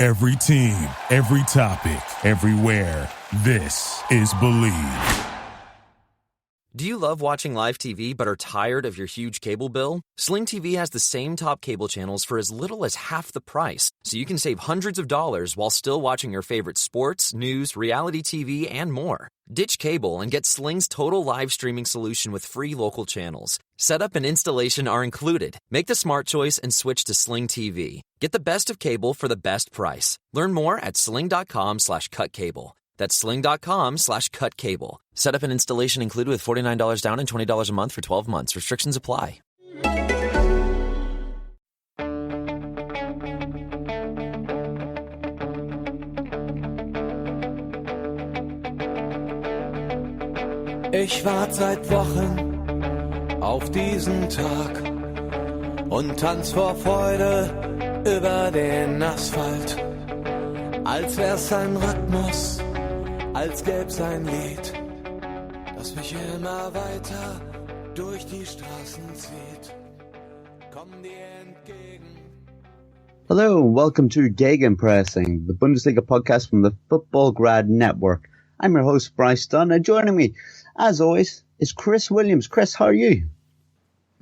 Every team, every topic, everywhere. This is Believe. Do you love watching live TV but are tired of your huge cable bill? Sling TV has the same top cable channels for as little as half the price, so you can save hundreds of dollars while still watching your favorite sports, news, reality TV, and more. Ditch cable and get Sling's total live streaming solution with free local channels. Setup and installation are included. Make the smart choice and switch to Sling TV. Get the best of cable for the best price. Learn more at sling.com/cutcable. That's sling.com/cutcable. Setup and installation included with $49 down and $20 a month for 12 months. Restrictions apply. Ich warte seit Wochen auf diesen Tag und tanz vor Freude über den Asphalt, als wär's ein Rhythmus, als gäb's ein Lied, das mich immer weiter durch die Straßen zieht. Komm dir entgegen. Hello, welcome to Gegenpressing, the Bundesliga podcast from the Football Grad Network. I'm your host, Bryce Dunn, and joining me, as always, is Chris Williams. Chris, how are you?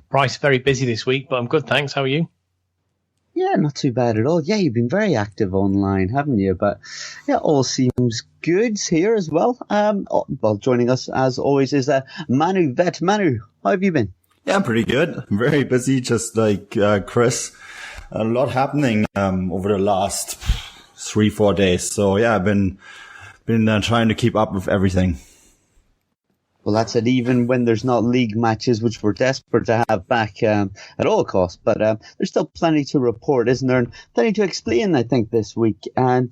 Bryce, very busy this week, but I'm good, thanks. How are you? Yeah, not too bad at all. Yeah, you've been very active online, haven't you? But yeah, all seems good here as well. Well, joining us as always is Manu Vet. Manu, how have you been? Yeah, I'm pretty good. I'm very busy, just like Chris. A lot happening over the last 3-4 days. So yeah, I've been trying to keep up with everything. Well, that's it, even when there's not league matches, which we're desperate to have back at all costs. But there's still plenty to report, isn't there? And plenty to explain, I think, this week. And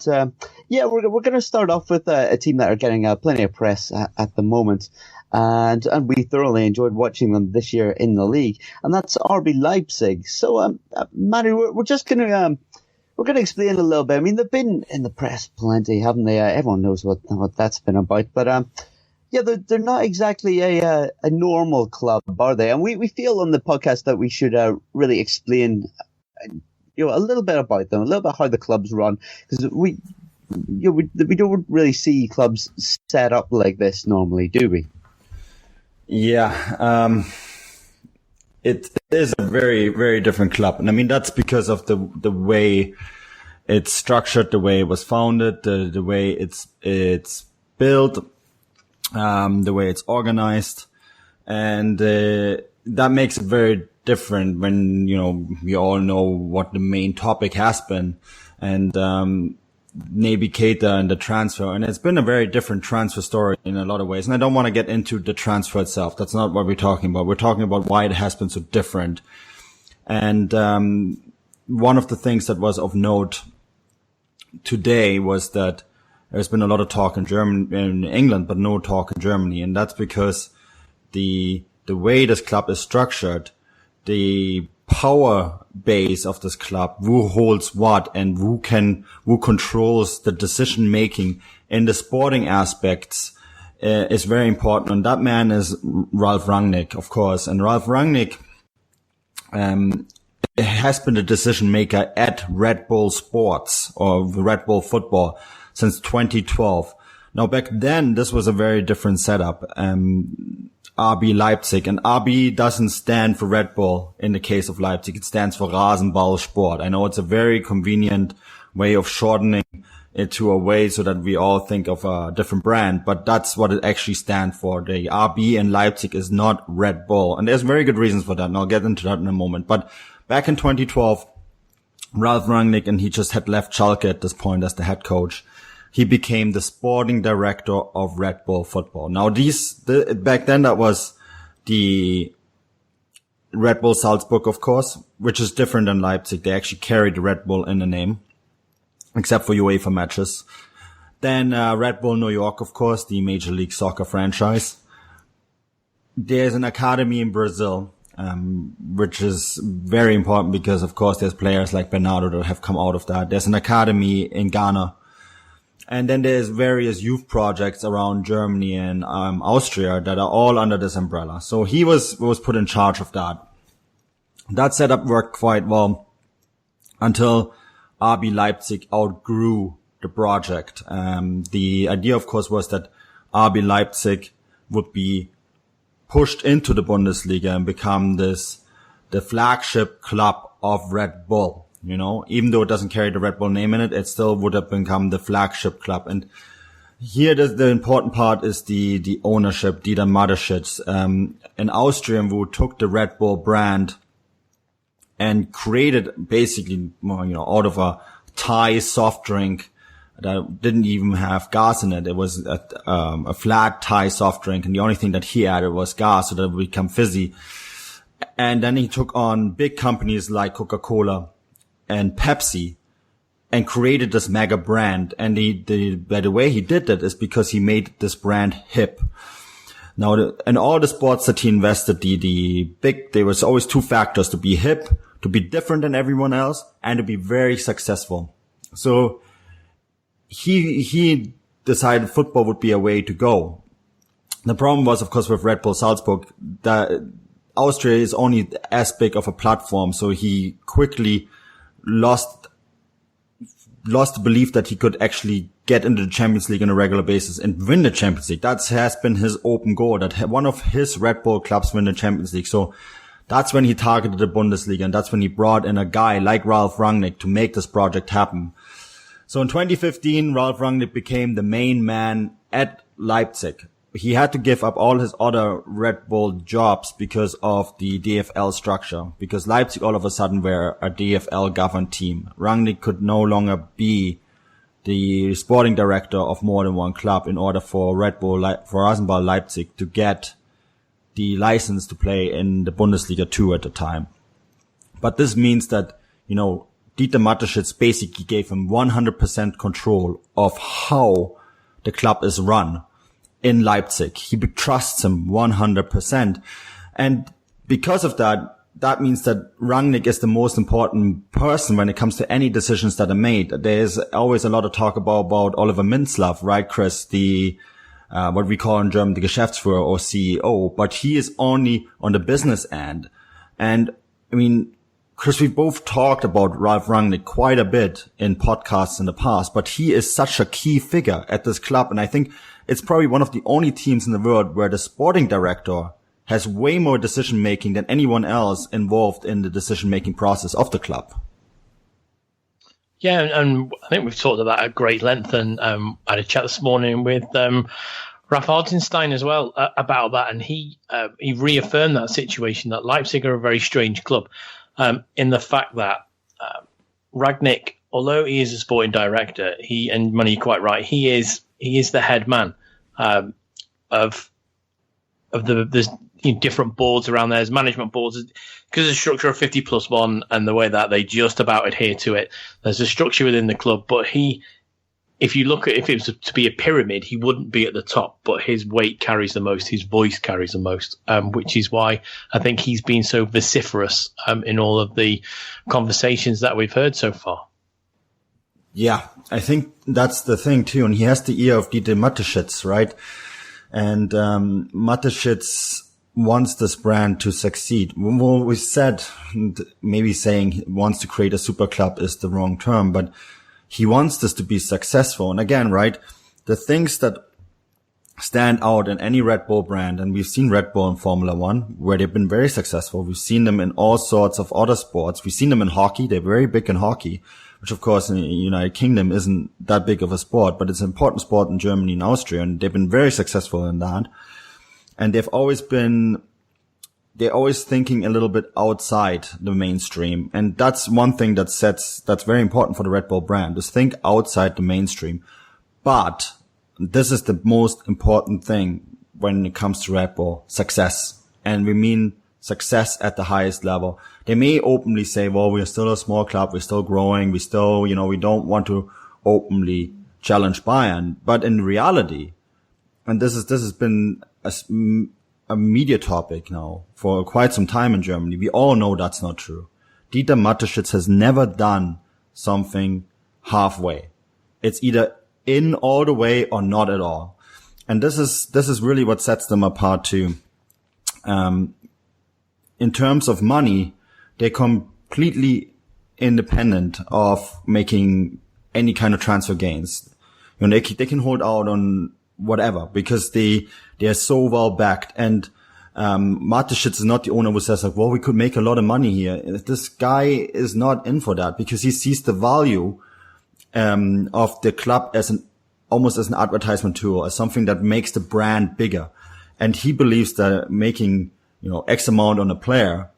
yeah, we're going to start off with a team that are getting plenty of press at the moment. And we thoroughly enjoyed watching them this year in the league. And that's RB Leipzig. So, Manu, we're just going to... We're going to explain a little bit. I mean, they've been in the press plenty, haven't they? Everyone knows what that's been about. But yeah, they're not exactly a normal club, are they? And we feel on the podcast that we should really explain, a little bit about them, a little bit how the clubs run, because we don't really see clubs set up like this normally, do we? Yeah. It is a very, very different club. And I mean, that's because of the way it's structured, the way it was founded, the way it's built, the way it's organized. And, that makes it very different when, we all know what the main topic has been. And, Naby Keita and the transfer. And it's been a very different transfer story in a lot of ways. And I don't want to get into the transfer itself. That's not what we're talking about. We're talking about why it has been so different. And one of the things that was of note today was that there's been a lot of talk in England, but no talk in Germany. And that's because the way this club is structured, the power base of this club, who holds what and who controls the decision making in the sporting aspects, is very important. And that man is Ralf Rangnick, of course. And Ralf Rangnick, has been the decision maker at Red Bull Sports or Red Bull Football since 2012. Now back then, this was a very different setup. RB Leipzig, and RB doesn't stand for Red Bull in the case of Leipzig. It stands for Rasenballsport. I know it's a very convenient way of shortening it to a way so that we all think of a different brand, but that's what it actually stands for. The RB in Leipzig is not Red Bull, and there's very good reasons for that, and I'll get into that in a moment. But back in 2012, Ralf Rangnick, and he just had left Schalke at this point as the head coach, he became the sporting director of Red Bull Football. Now back then that was the Red Bull Salzburg, of course, which is different than Leipzig. They actually carried Red Bull in the name, except for UEFA matches. Then Red Bull New York, of course, the Major League Soccer franchise. There's an academy in Brazil, which is very important because, of course, there's players like Bernardo that have come out of that. There's an academy in Ghana. And then there's various youth projects around Germany and Austria that are all under this umbrella. So he was put in charge of that. That setup worked quite well until RB Leipzig outgrew the project. The idea, of course, was that RB Leipzig would be pushed into the Bundesliga and become the flagship club of Red Bull. You know, even though it doesn't carry the Red Bull name in it, it still would have become the flagship club. And here the important part is the ownership, Dieter Mateschitz, an Austrian who took the Red Bull brand and created basically, out of a Thai soft drink that didn't even have gas in it. It was a flat Thai soft drink, and the only thing that he added was gas so that it would become fizzy. And then he took on big companies like Coca-Cola and Pepsi and created this mega brand. And by the way he did that is because he made this brand hip. Now, in all the sports that he invested, there was always two factors: to be hip, to be different than everyone else, and to be very successful. So he decided football would be a way to go. The problem was, of course, with Red Bull Salzburg, that Austria is only as big of a platform. So he quickly lost the belief that he could actually get into the Champions League on a regular basis and win the Champions League. That has been his open goal, that one of his Red Bull clubs win the Champions League. So that's when he targeted the Bundesliga, and that's when he brought in a guy like Ralf Rangnick to make this project happen. So in 2015, Ralf Rangnick became the main man at Leipzig. He had to give up all his other Red Bull jobs because of the DFL structure, because Leipzig all of a sudden were a DFL governed team. Rangnick could no longer be the sporting director of more than one club in order for for Rasenball Leipzig to get the license to play in the Bundesliga 2 at the time. But this means that, Dieter Mateschitz basically gave him 100% control of how the club is run in Leipzig. He trusts him 100%. And because of that means that Rangnick is the most important person when it comes to any decisions that are made. There's always a lot of talk about Oliver Minzlaff, right, Chris? What we call in German, the Geschäftsführer or CEO, but he is only on the business end. And Chris, we've both talked about Ralf Rangnick quite a bit in podcasts in the past, but he is such a key figure at this club. And I think it's probably one of the only teams in the world where the sporting director has way more decision making than anyone else involved in the decision making process of the club. Yeah, and I think we've talked about at great length, and I had a chat this morning with Ralf Hartenstein as well about that, and he reaffirmed that situation, that Leipzig are a very strange club in the fact that Rangnick, although he is a sporting director, and Money, you're quite right, he is the head man of the different boards around there, as management boards, because of the structure of 50+1 and the way that they just about adhere to it. There's a structure within the club, but if you look at, if it was to be a pyramid, he wouldn't be at the top, but his weight carries the most, his voice carries the most, which is why I think he's been so vociferous in all of the conversations that we've heard so far. Yeah, I think that's the thing too. And he has the ear of Dieter Mateschitz, right? And Mateschitz wants this brand to succeed. Well, we said, maybe saying he wants to create a super club is the wrong term, but he wants this to be successful. And again, right, the things that stand out in any Red Bull brand, and we've seen Red Bull in Formula One, where they've been very successful. We've seen them in all sorts of other sports. We've seen them in hockey. They're very big in hockey, which of course in the United Kingdom isn't that big of a sport, but it's an important sport in Germany and Austria, and they've been very successful in that. And they're always thinking a little bit outside the mainstream. And that's one thing that's very important for the Red Bull brand, is think outside the mainstream. But this is the most important thing when it comes to Red Bull: success. And we mean success at the highest level. They may openly say, well, we're still a small club, we're still growing, we still, we don't want to openly challenge Bayern. But in reality, and this has been a media topic now for quite some time in Germany, we all know that's not true. Dieter Mateschitz has never done something halfway. It's either in all the way or not at all. And this is really what sets them apart too. In terms of money, they completely independent of making any kind of transfer gains. You know, they can hold out on whatever because they are so well backed. And Mateschitz is not the owner who says like, well, we could make a lot of money here. This guy is not in for that because he sees the value of the club as almost as an advertisement tool, as something that makes the brand bigger. And he believes that making, you know, X amount on a player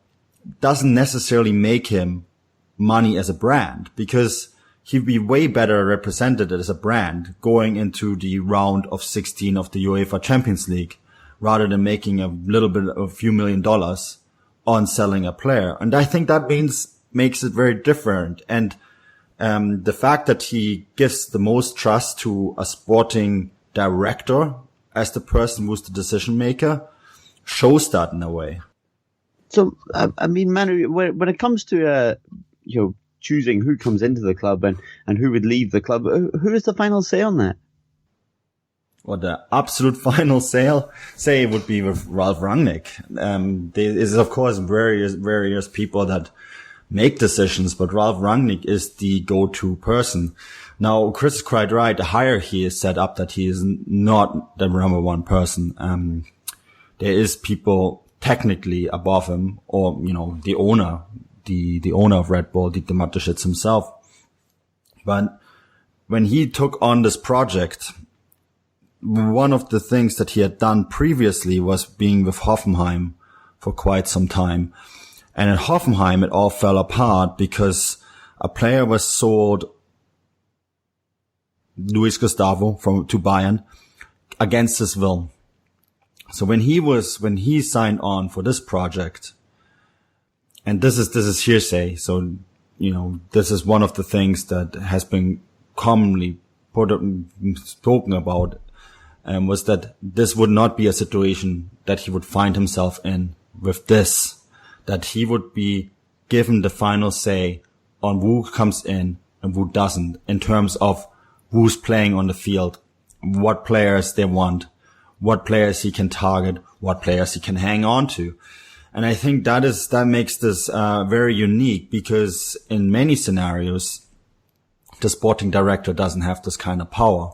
doesn't necessarily make him money as a brand, because he'd be way better represented as a brand going into the round of 16 of the UEFA Champions League rather than making a few $1 million on selling a player. And I think that makes it very different. And the fact that he gives the most trust to a sporting director as the person who's the decision maker shows that in a way. So, I mean, Manu, when it comes to, choosing who comes into the club and who would leave the club, who is the final say on that? Well, the absolute final say would be with Ralf Rangnick. There is, of course, various people that make decisions, but Ralf Rangnick is the go-to person. Now, Chris is quite right. The hierarchy is set up that he is not the number one person. There is people technically above him, or, the owner, the owner of Red Bull, Dieter Mateschitz himself. But when he took on this project, one of the things that he had done previously was being with Hoffenheim for quite some time. And at Hoffenheim, it all fell apart because a player was sold, Luis Gustavo, to Bayern against his will. So when he signed on for this project, and this is hearsay, so, this is one of the things that has been commonly spoken about, was that this would not be a situation that he would find himself in with this, that he would be given the final say on who comes in and who doesn't, in terms of who's playing on the field, what players they want, what players he can target, what players he can hang on to. And I think that makes this very unique, because in many scenarios, the sporting director doesn't have this kind of power.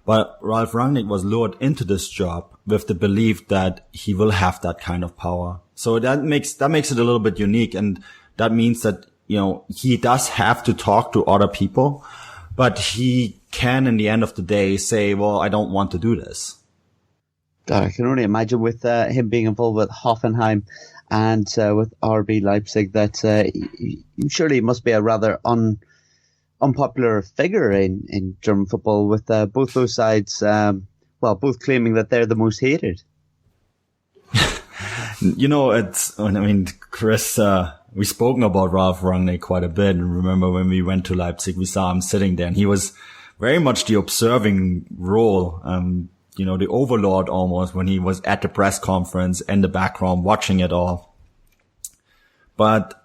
But Ralf Rangnick was lured into this job with the belief that he will have that kind of power. So that makes it a little bit unique. And that means that, he does have to talk to other people, but he can, in the end of the day, say, well, I don't want to do this. God, I can only imagine with him being involved with Hoffenheim and with RB Leipzig that surely he must be a rather unpopular figure in German football, with both those sides, both claiming that they're the most hated. Chris, we've spoken about Ralf Rangnick quite a bit. And remember when we went to Leipzig, we saw him sitting there, and he was very much the observing role, the overlord almost, when he was at the press conference in the background watching it all. But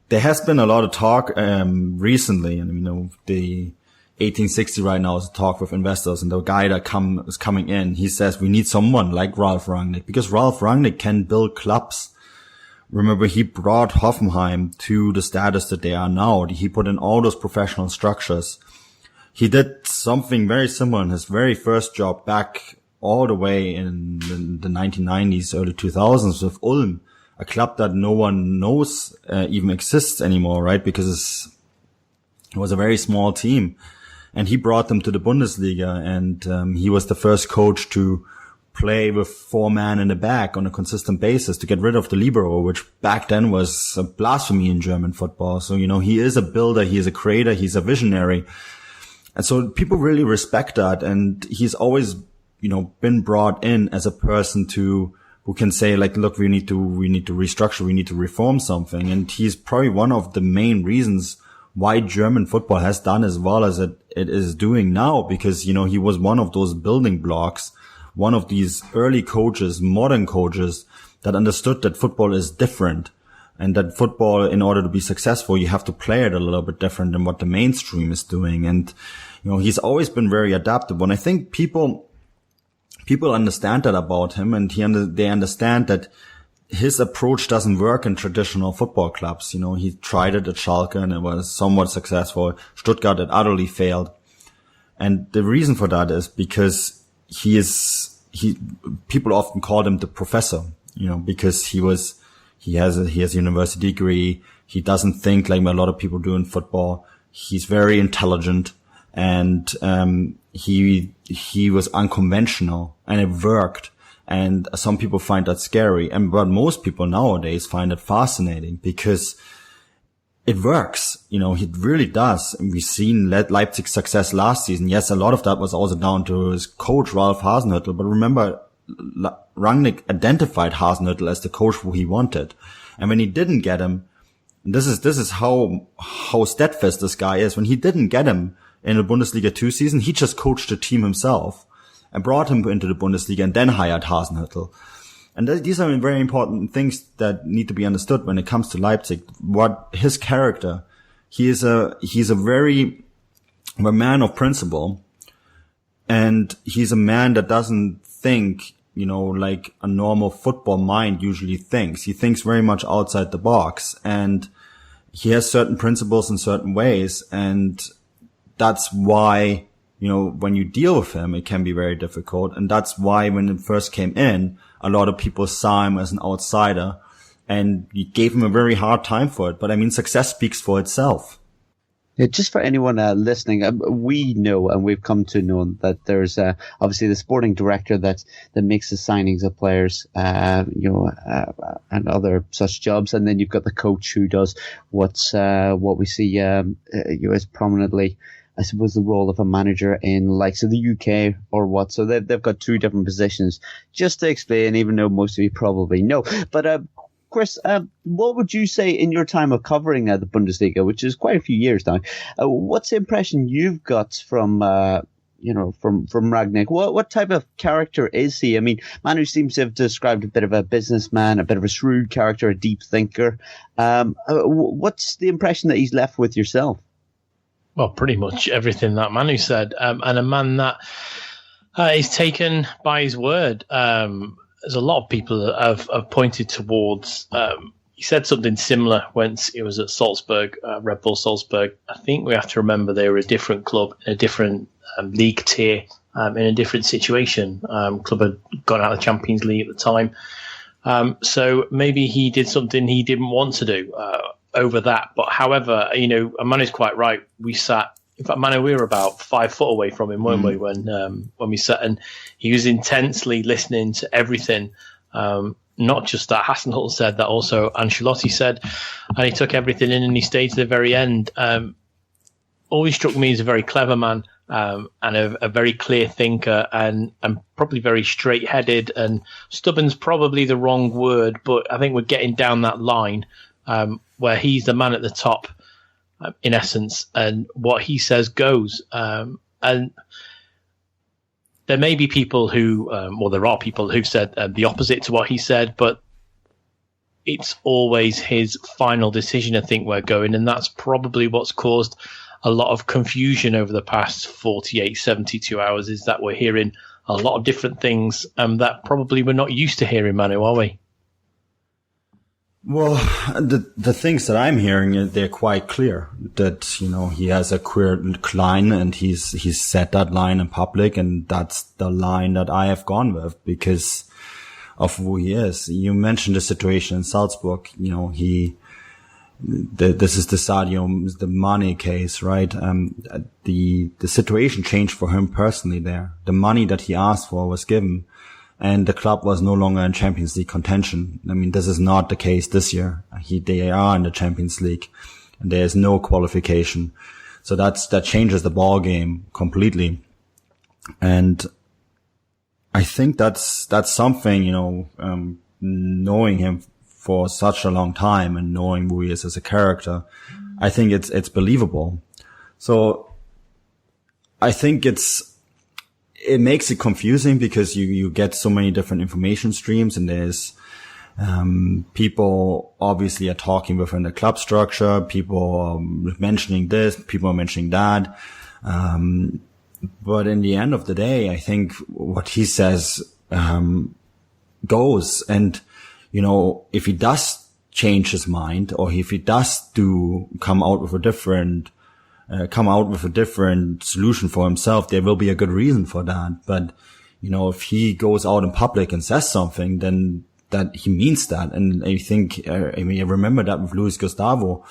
there has been a lot of talk recently, and the 1860 right now is a talk with investors, and the guy that is coming in, he says we need someone like Ralf Rangnick, because Ralf Rangnick can build clubs. Remember, he brought Hoffenheim to the status that they are now. He put in all those professional structures. He did something very similar in his very first job back all the way in the 1990s, early 2000s with Ulm, a club that no one knows even exists anymore, right? Because it was a very small team. And he brought them to the Bundesliga, and he was the first coach to play with 4 men in the back on a consistent basis to get rid of the libero, which back then was a blasphemy in German football. So, he is a builder, he is a creator, he's a visionary. And so people really respect that. And he's always, been brought in as a person who can say, like, look, we need to restructure, we need to reform something. And he's probably one of the main reasons why German football has done as well as it is doing now, because, he was one of those building blocks, one of these early coaches, modern coaches that understood that football is different, and that football, in order to be successful, you have to play it a little bit different than what the mainstream is doing. And, he's always been very adaptable. And I think people understand that about him, and they understand that his approach doesn't work in traditional football clubs. You know, he tried it at Schalke and it was somewhat successful. Stuttgart, it utterly failed. And the reason for that is because people often called him the professor, you know, because he has a university degree. He doesn't think like a lot of people do in football. He's very intelligent, and he was unconventional, and it worked. And some people find that scary, but most people nowadays find it fascinating because it works. You know, it really does. And we've seen Leipzig's success last season. Yes, a lot of that was also down to his coach, Ralf Hasenhüttl. But remember, Rangnick identified Hasenhüttl as the coach who he wanted. And when he didn't get him, this is how steadfast this guy is. When he didn't get him in the Bundesliga 2 season, he just coached the team himself and brought him into the Bundesliga and then hired Hasenhüttl. And these are very important things that need to be understood when it comes to Leipzig. What his character, he's a man of principle, and he's a man that doesn't think, you know, like a normal football mind usually thinks. He thinks very much outside the box, and he has certain principles in certain ways, and that's why, you know, when you deal with him, it can be very difficult. And that's why when it first came in, a lot of people saw him as an outsider, and you gave him a very hard time for it. But I mean, success speaks for itself. Yeah, just for anyone listening, we know and we've come to know that there's obviously the sporting director that makes the signings of players, and other such jobs, and then you've got the coach who does what we see as prominently, I suppose, the role of a manager in likes of the UK or what. So they've got two different positions. Just to explain, even though most of you probably know. But Chris, what would you say in your time of covering the Bundesliga, which is quite a few years now? What's the impression you've got from Rangnick? What type of character is he? I mean, Manu seems to have described a bit of a businessman, a bit of a shrewd character, a deep thinker. What's the impression that he's left with yourself? Well, pretty much everything that Manu said, and a man that is taken by his word. There's a lot of people that have pointed towards. He said something similar when he was at Salzburg, Red Bull Salzburg. I think we have to remember they were a different club, a different league tier, in a different situation. Club had gone out of the Champions League at the time, so maybe he did something he didn't want to do over that. But however, you know, Manu's quite right. We sat. In fact, Manu, we were about 5 foot away from him, weren't we, when we sat, and he was intensely listening to everything. Not just that Hasenhüttl said, that also Ancelotti said, and he took everything in and he stayed to the very end. Always struck me as a very clever man, and a very clear thinker, and probably very straight-headed, and stubborn's probably the wrong word, but I think we're getting down that line where he's the man at the top, in essence, and what he says goes. And there may be people who, there are people who've said the opposite to what he said, but it's always his final decision, I think, we're going, and that's probably what's caused a lot of confusion over the past 48, 72 hours, is that we're hearing a lot of different things that probably we're not used to hearing, Manu, are we? Well, the things that I'm hearing, they're quite clear that, you know, he has a clear line, and he's set that line in public, and that's the line that I have gone with because of who he is. You mentioned the situation in Salzburg. You know, this is the Mane case, right? The situation changed for him personally there. The money that he asked for was given, and the club was no longer in Champions League contention. I mean, this is not the case this year. They are in the Champions League, and there is no qualification. So that changes the ball game completely. And I think that's something, you know, knowing him for such a long time and knowing who he is as a character, I think it's believable. So I think it makes it confusing because you get so many different information streams, and there's people obviously are talking within the club structure, people are mentioning this, people are mentioning that. But in the end of the day, I think what he says goes. And if he does change his mind, or if he does come out with a different solution for himself, there will be a good reason for that. But, if he goes out in public and says something, then that he means that. And I think, I remember that with Luis Gustavo,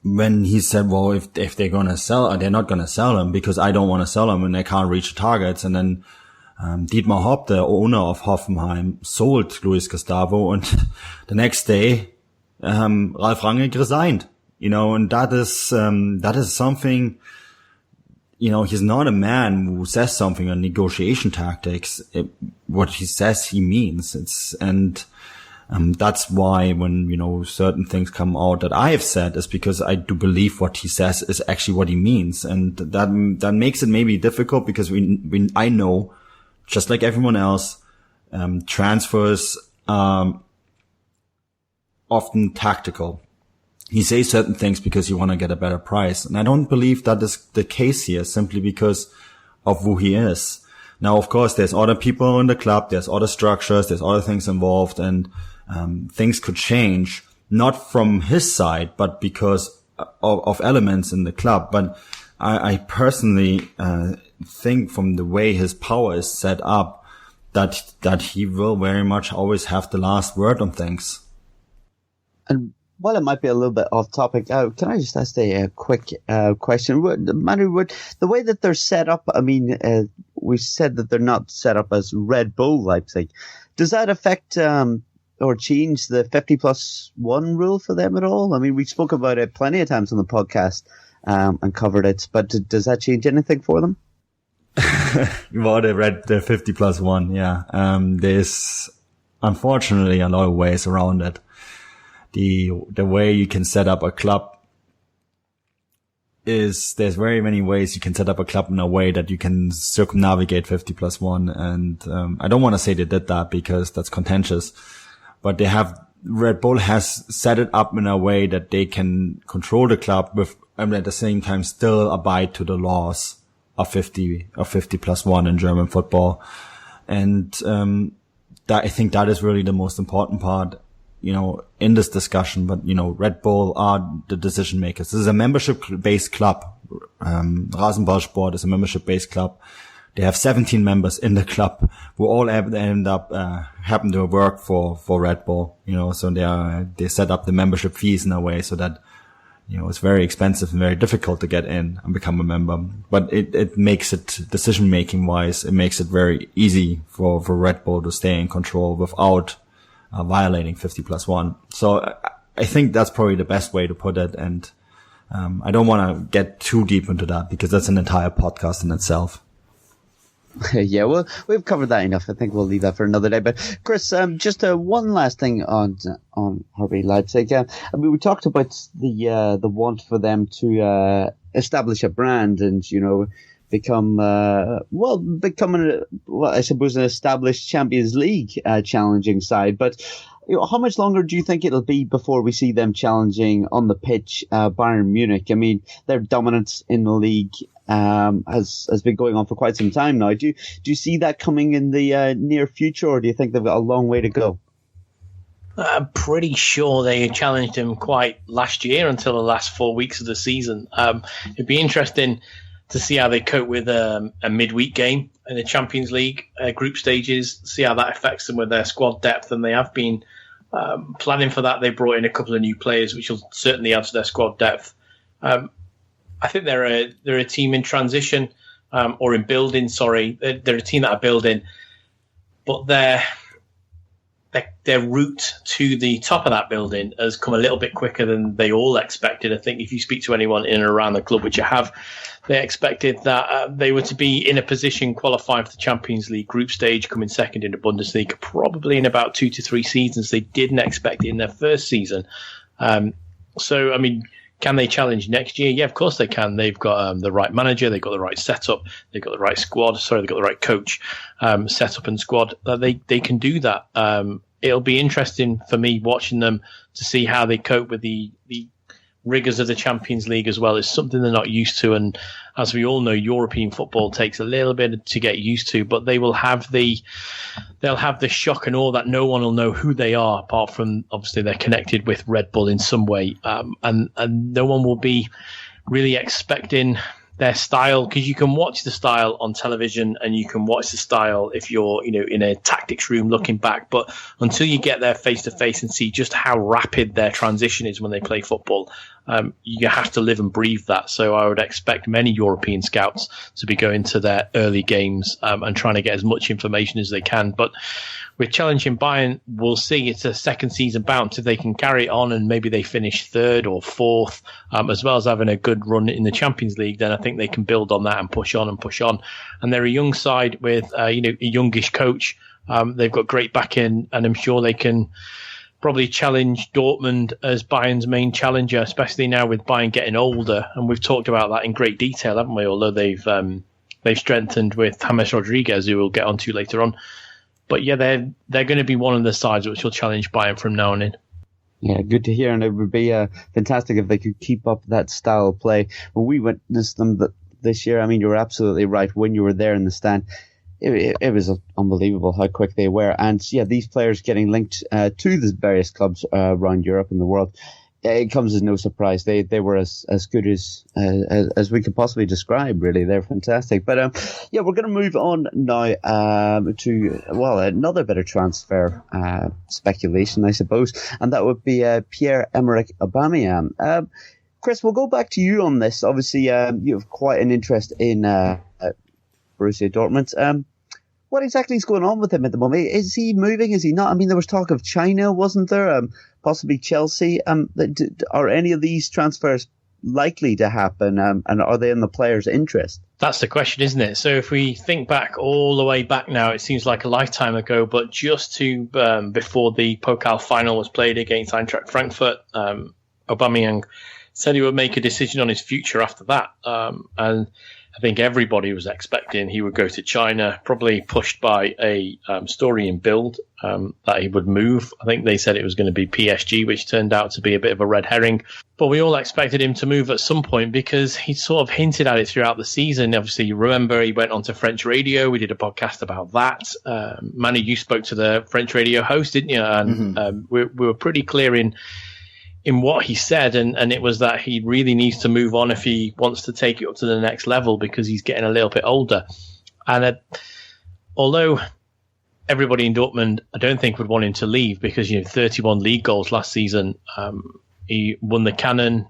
when he said, well, if they're going to sell, they're not going to sell him because I don't want to sell him and they can't reach the targets. And then, Dietmar Hopp, the owner of Hoffenheim, sold Luis Gustavo, and the next day, Ralf Rangnick resigned, and that is something, he's not a man who says something on negotiation tactics. What he says, he means. That's why when, certain things come out that I have said is because I do believe what he says is actually what he means. And that makes it maybe difficult because I know, just like everyone else, transfers often tactical. He says certain things because you want to get a better price. And I don't believe that is the case here simply because of who he is. Now, of course, there's other people in the club, there's other structures, there's other things involved, and things could change, not from his side, but because of elements in the club. But I personally think from the way his power is set up that he will very much always have the last word on things. And while it might be a little bit off topic, can I just ask a quick question? Manu, the way that they're set up, we said that they're not set up as Red Bull Leipzig. Does that affect or change the 50+1 rule for them at all? We spoke about it plenty of times on the podcast and covered it, but does that change anything for them? Well, they read the 50+1, yeah. There's unfortunately a lot of ways around it. The way you can set up a club there's very many ways you can set up a club in a way that you can circumnavigate 50+1. And, I don't want to say they did that because that's contentious, but Red Bull has set it up in a way that they can control the club with, at the same time still abide to the laws of 50+1 in German football. And, I think that is really the most important part, in this discussion. But, Red Bull are the decision makers. This is a membership-based club. Rasenballsport is a membership-based club. They have 17 members in the club who all happen to work for Red Bull, so they set up the membership fees in a way so that, it's very expensive and very difficult to get in and become a member. But it makes it, decision-making wise, it makes it very easy for Red Bull to stay in control without violating 50+1. So I think that's probably the best way to put it. And, I don't want to get too deep into that because that's an entire podcast in itself. Yeah, well, we've covered that enough. I think we'll leave that for another day. But Chris, just one last thing on RB Leipzig. We talked about the want for them to establish a brand and become I suppose an established Champions League challenging side. But how much longer do you think it'll be before we see them challenging on the pitch Bayern Munich? Their dominance in the league has been going on for quite some time now. Do you see that coming in the near future, or do you think they've got a long way to go? I'm pretty sure they challenged him quite last year until the last 4 weeks of the season. It'd be interesting to see how they cope with a midweek game in the Champions League group stages, see how that affects them with their squad depth. And they have been planning for that. They brought in a couple of new players, which will certainly add to their squad depth. I think they're a team in transition or in building. Sorry, they're a team that are building, but their route to the top of that building has come a little bit quicker than they all expected. I think if you speak to anyone in and around the club, which you have, they expected that they were to be in a position qualifying for the Champions League group stage, coming second in the Bundesliga, probably in about 2 to 3 seasons. They didn't expect it in their first season. Can they challenge next year? Yeah, of course they can. They've got the right manager. They've got the right setup. They've got the right squad. They've got the right coach, setup and squad. They can do that. It'll be interesting for me watching them to see how they cope with the rigors of the Champions League as well. It's something they're not used to, and as we all know, European football takes a little bit to get used to. But they'll have the shock and awe that no one will know who they are, apart from obviously they're connected with Red Bull in some way, and no one will be really expecting their style, because you can watch the style on television and you can watch the style if you're in a tactics room looking back, but until you get there face to face and see just how rapid their transition is when they play football, you have to live and breathe that. So I would expect many European scouts to be going to their early games and trying to get as much information as they can. But with challenging Bayern, we'll see. It's a second season bounce. If they can carry it on and maybe they finish third or fourth, as well as having a good run in the Champions League, then I think they can build on that and push on and push on. And they're a young side with a youngish coach. They've got great backing, and I'm sure they can probably challenge Dortmund as Bayern's main challenger, especially now with Bayern getting older. And we've talked about that in great detail, haven't we? Although they've strengthened with James Rodriguez, who we'll get onto later on. But yeah, they're going to be one of the sides which will challenge Bayern from now on in. Yeah, good to hear, and it would be fantastic if they could keep up that style of play. When we witnessed them this year, I mean, you were absolutely right. When you were there in the stand, it was unbelievable how quick they were. And yeah, these players getting linked to the various clubs around Europe and the world, it comes as no surprise. They were as good as we could possibly describe, really. They're fantastic. But yeah, we're going to move on now to, well, another bit of transfer speculation, I suppose, and that would be Pierre-Emerick Aubameyang. Chris, we'll go back to you on this. Obviously, you have quite an interest in Borussia Dortmund. What exactly is going on with him at the moment? Is he moving? Is he not? I mean, there was talk of China, wasn't there? Possibly Chelsea. Are any of these transfers likely to happen? And are they in the players' interest? That's the question, isn't it? So if we think back all the way back now, it seems like a lifetime ago, but just to before the Pokal final was played against Eintracht Frankfurt, Aubameyang said he would make a decision on his future after that. And I think everybody was expecting he would go to China, probably pushed by a story in Bild that he would move. I think they said it was going to be PSG, which turned out to be a bit of a red herring. But we all expected him to move at some point because he sort of hinted at it throughout the season. Obviously, you remember he went onto French radio. We did a podcast about that. Manny, you spoke to the French radio host, didn't you? And we were pretty clear in what he said, and it was that he really needs to move on if he wants to take it up to the next level because he's getting a little bit older. And although everybody in Dortmund, I don't think would want him to leave because 31 league goals last season. He won the Cannon.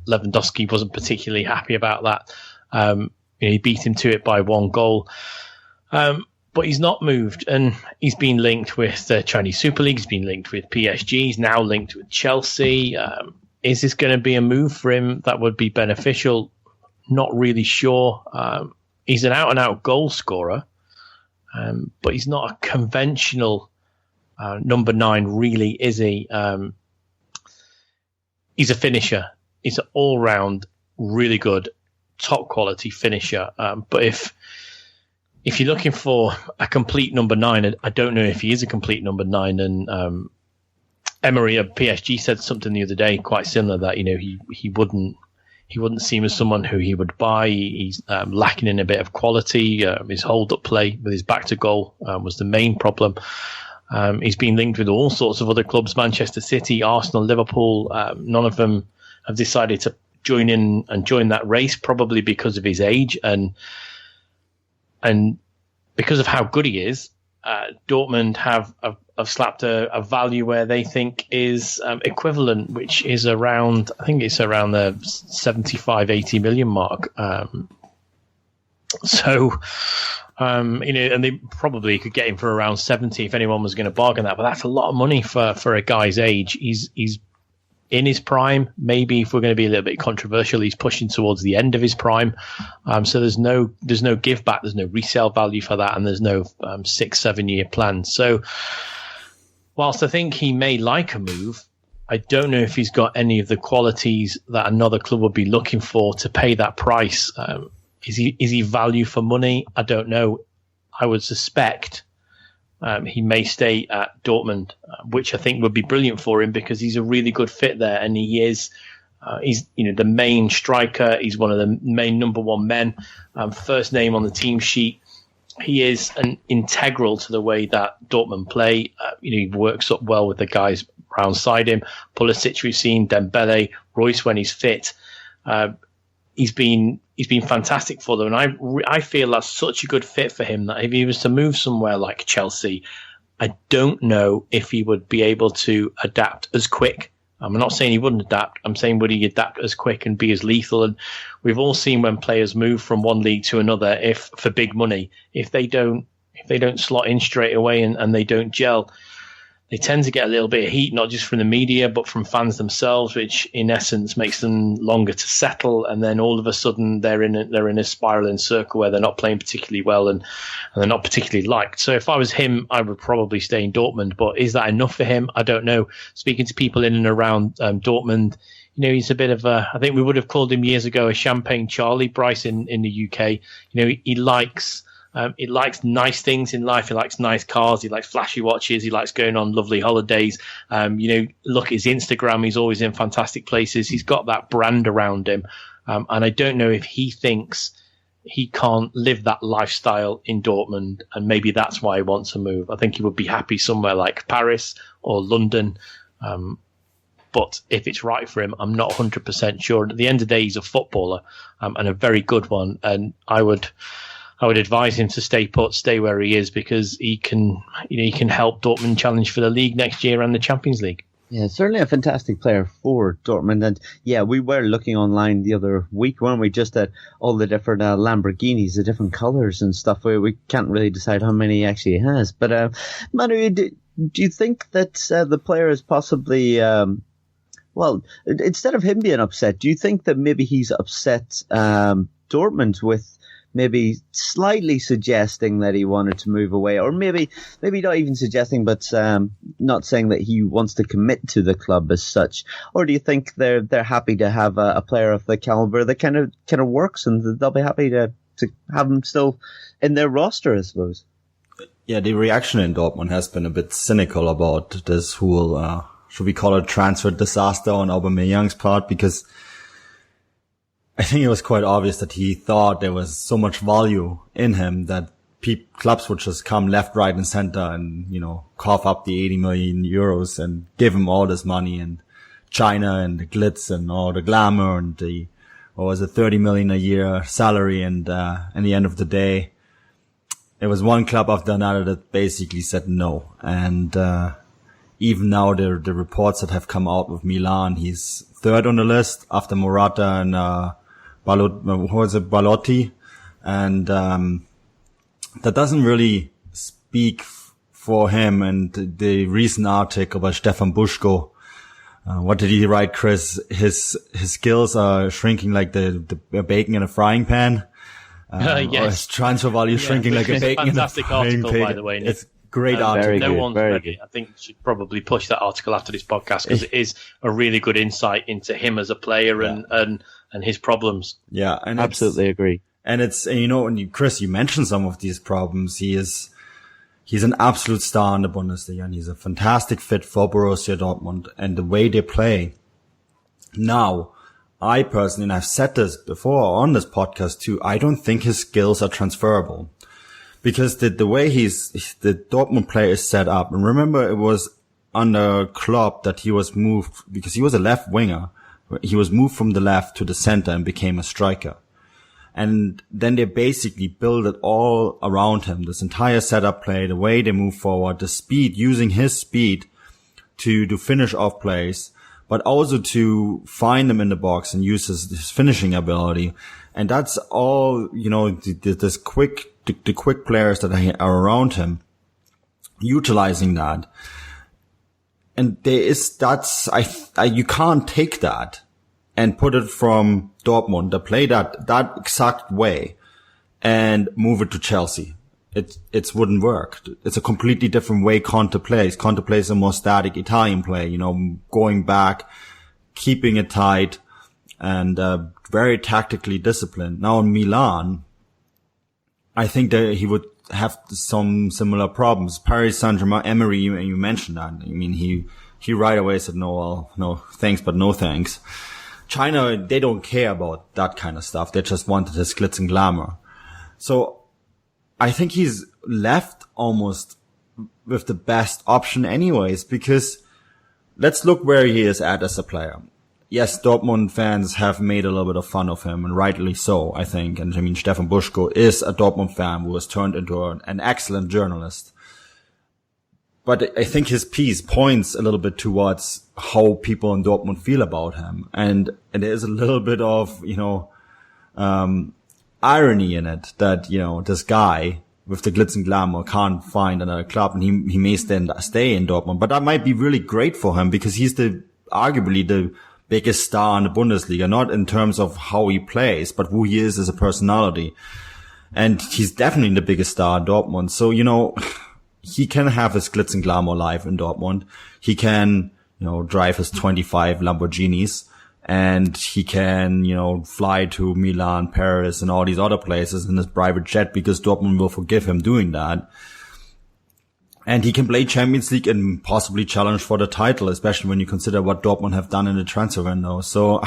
Lewandowski wasn't particularly happy about that. He beat him to it by 1 goal. But he's not moved, and he's been linked with the Chinese Super League. He's been linked with PSG. He's now linked with Chelsea. Is this going to be a move for him that would be beneficial? Not really sure. He's an out-and-out goal scorer, but he's not a conventional number 9, really, is he? He's a finisher. He's an all-round, really good, top-quality finisher. But if you're looking for a complete number 9, I don't know if he is a complete number 9. And Emery of PSG said something the other day quite similar that he wouldn't seem as someone who he would buy. He's lacking in a bit of quality. His hold-up play with his back to goal was the main problem. He's been linked with all sorts of other clubs: Manchester City, Arsenal, Liverpool. None of them have decided to join in and join that race, probably because of his age and because of how good he is. Dortmund have slapped a value where they think is equivalent, which is around, I think it's around the 75, 80 million mark. And they probably could get him for around 70 if anyone was going to bargain that. But that's a lot of money for a guy's age. He's in his prime. Maybe if we're going to be a little bit controversial, he's pushing towards the end of his prime. So there's no give back. There's no resale value for that. And there's no 6-7 year plan. So whilst I think he may like a move, I don't know if he's got any of the qualities that another club would be looking for to pay that price. Is he value for money? I don't know. I would suspect he may stay at Dortmund, which I think would be brilliant for him because he's a really good fit there, and he's the main striker. He's one of the main number one men, first name on the team sheet. He is an integral to the way that Dortmund play. He works up well with the guys alongside him. Pulisic, we've seen Dembele, Royce when he's fit. He's been fantastic for them, and I feel that's such a good fit for him that if he was to move somewhere like Chelsea, I don't know if he would be able to adapt as quick. I'm not saying he wouldn't adapt. I'm saying would he adapt as quick and be as lethal? And we've all seen when players move from one league to another, if for big money, if they don't slot in straight away and they don't gel, they tend to get a little bit of heat, not just from the media, but from fans themselves, which in essence makes them longer to settle. And then all of a sudden they're in a spiraling circle where they're not playing particularly well and they're not particularly liked. So if I was him, I would probably stay in Dortmund. But is that enough for him? I don't know. Speaking to people in and around Dortmund, he's a bit of I think we would have called him years ago a champagne Charlie, Bryce in the UK. He likes nice things in life. He likes nice cars. He likes flashy watches. He likes going on lovely holidays. Look at his Instagram. He's always in fantastic places. He's got that brand around him. And I don't know if he thinks he can't live that lifestyle in Dortmund. And maybe that's why he wants to move. I think he would be happy somewhere like Paris or London. But if it's right for him, I'm not 100% sure. At the end of the day, he's a footballer and a very good one. And I would advise him to stay put, stay where he is, because he can help Dortmund challenge for the league next year and the Champions League. Yeah, certainly a fantastic player for Dortmund. And yeah, we were looking online the other week, weren't we, just at all the different Lamborghinis, the different colors and stuff. We can't really decide how many he actually has. But Manu, do you think that the player is possibly, instead of him being upset, do you think that maybe he's upset Dortmund with maybe slightly suggesting that he wanted to move away, or maybe not even suggesting, but not saying that he wants to commit to the club as such? Or do you think they're happy to have a player of the caliber that kind of works, and they'll be happy to have him still in their roster, I suppose? Yeah, the reaction in Dortmund has been a bit cynical about this whole, should we call it transfer disaster on Aubameyang's part, because I think it was quite obvious that he thought there was so much value in him that clubs would just come left, right, and center and, cough up the 80 million euros and give him all this money and China and the glitz and all the glamour and the 30 million a year salary. And, in the end of the day, it was one club after another that basically said no. And, even now the reports that have come out with Milan, he's third on the list after Morata and, Balotti, and that doesn't really speak for him. And the recent article by Stefan Buschko, what did he write, Chris? His skills are shrinking like the bacon in a frying pan. Yes. Or his transfer value shrinking like a bacon in a frying pan. Fantastic article, by the way. It's great article. No one's read it. I think you should probably push that article after this podcast, because it is a really good insight into him as a player and his problems. Yeah, and absolutely agree. And it's, Chris, you mentioned some of these problems. He's an absolute star in the Bundesliga, and he's a fantastic fit for Borussia Dortmund and the way they play. Now, I personally, and I've said this before on this podcast too, I don't think his skills are transferable. Because the way the Dortmund play is set up, and remember it was under Klopp that he was moved, because he was a left winger, he was moved from the left to the center and became a striker. And then they basically build it all around him, this entire setup play, the way they move forward, the speed, using his speed to finish off plays, but also to find them in the box and use his finishing ability. And that's all, the quick players that are around him, utilizing that. And you can't take that and put it from Dortmund, to play that exact way and move it to Chelsea. It wouldn't work. It's a completely different way Conte plays. Conte plays a more static Italian play, going back, keeping it tight, and very tactically disciplined. Now in Milan, I think that he would have some similar problems. Paris Saint-Germain, Emery, you mentioned that. I mean, he right away said, no thanks, but no thanks. China, they don't care about that kind of stuff. They just wanted his glitz and glamour. So I think he's left almost with the best option anyways, because let's look where he is at as a player. Yes, Dortmund fans have made a little bit of fun of him, and rightly so, I think. And I mean, Stefan Buschko is a Dortmund fan who has turned into an excellent journalist. But I think his piece points a little bit towards how people in Dortmund feel about him. And there is a little bit of, irony in it that, this guy with the glitz and glamour can't find another club, and he may stay in Dortmund. But that might be really great for him, because he's arguably the biggest star in the Bundesliga, not in terms of how he plays, but who he is as a personality. And he's definitely the biggest star in Dortmund. So, he can have his glitz and glamour life in Dortmund. He can, drive his 25 Lamborghinis, and he can, fly to Milan, Paris, and all these other places in his private jet, because Dortmund will forgive him doing that. And he can play Champions League and possibly challenge for the title, especially when you consider what Dortmund have done in the transfer window. So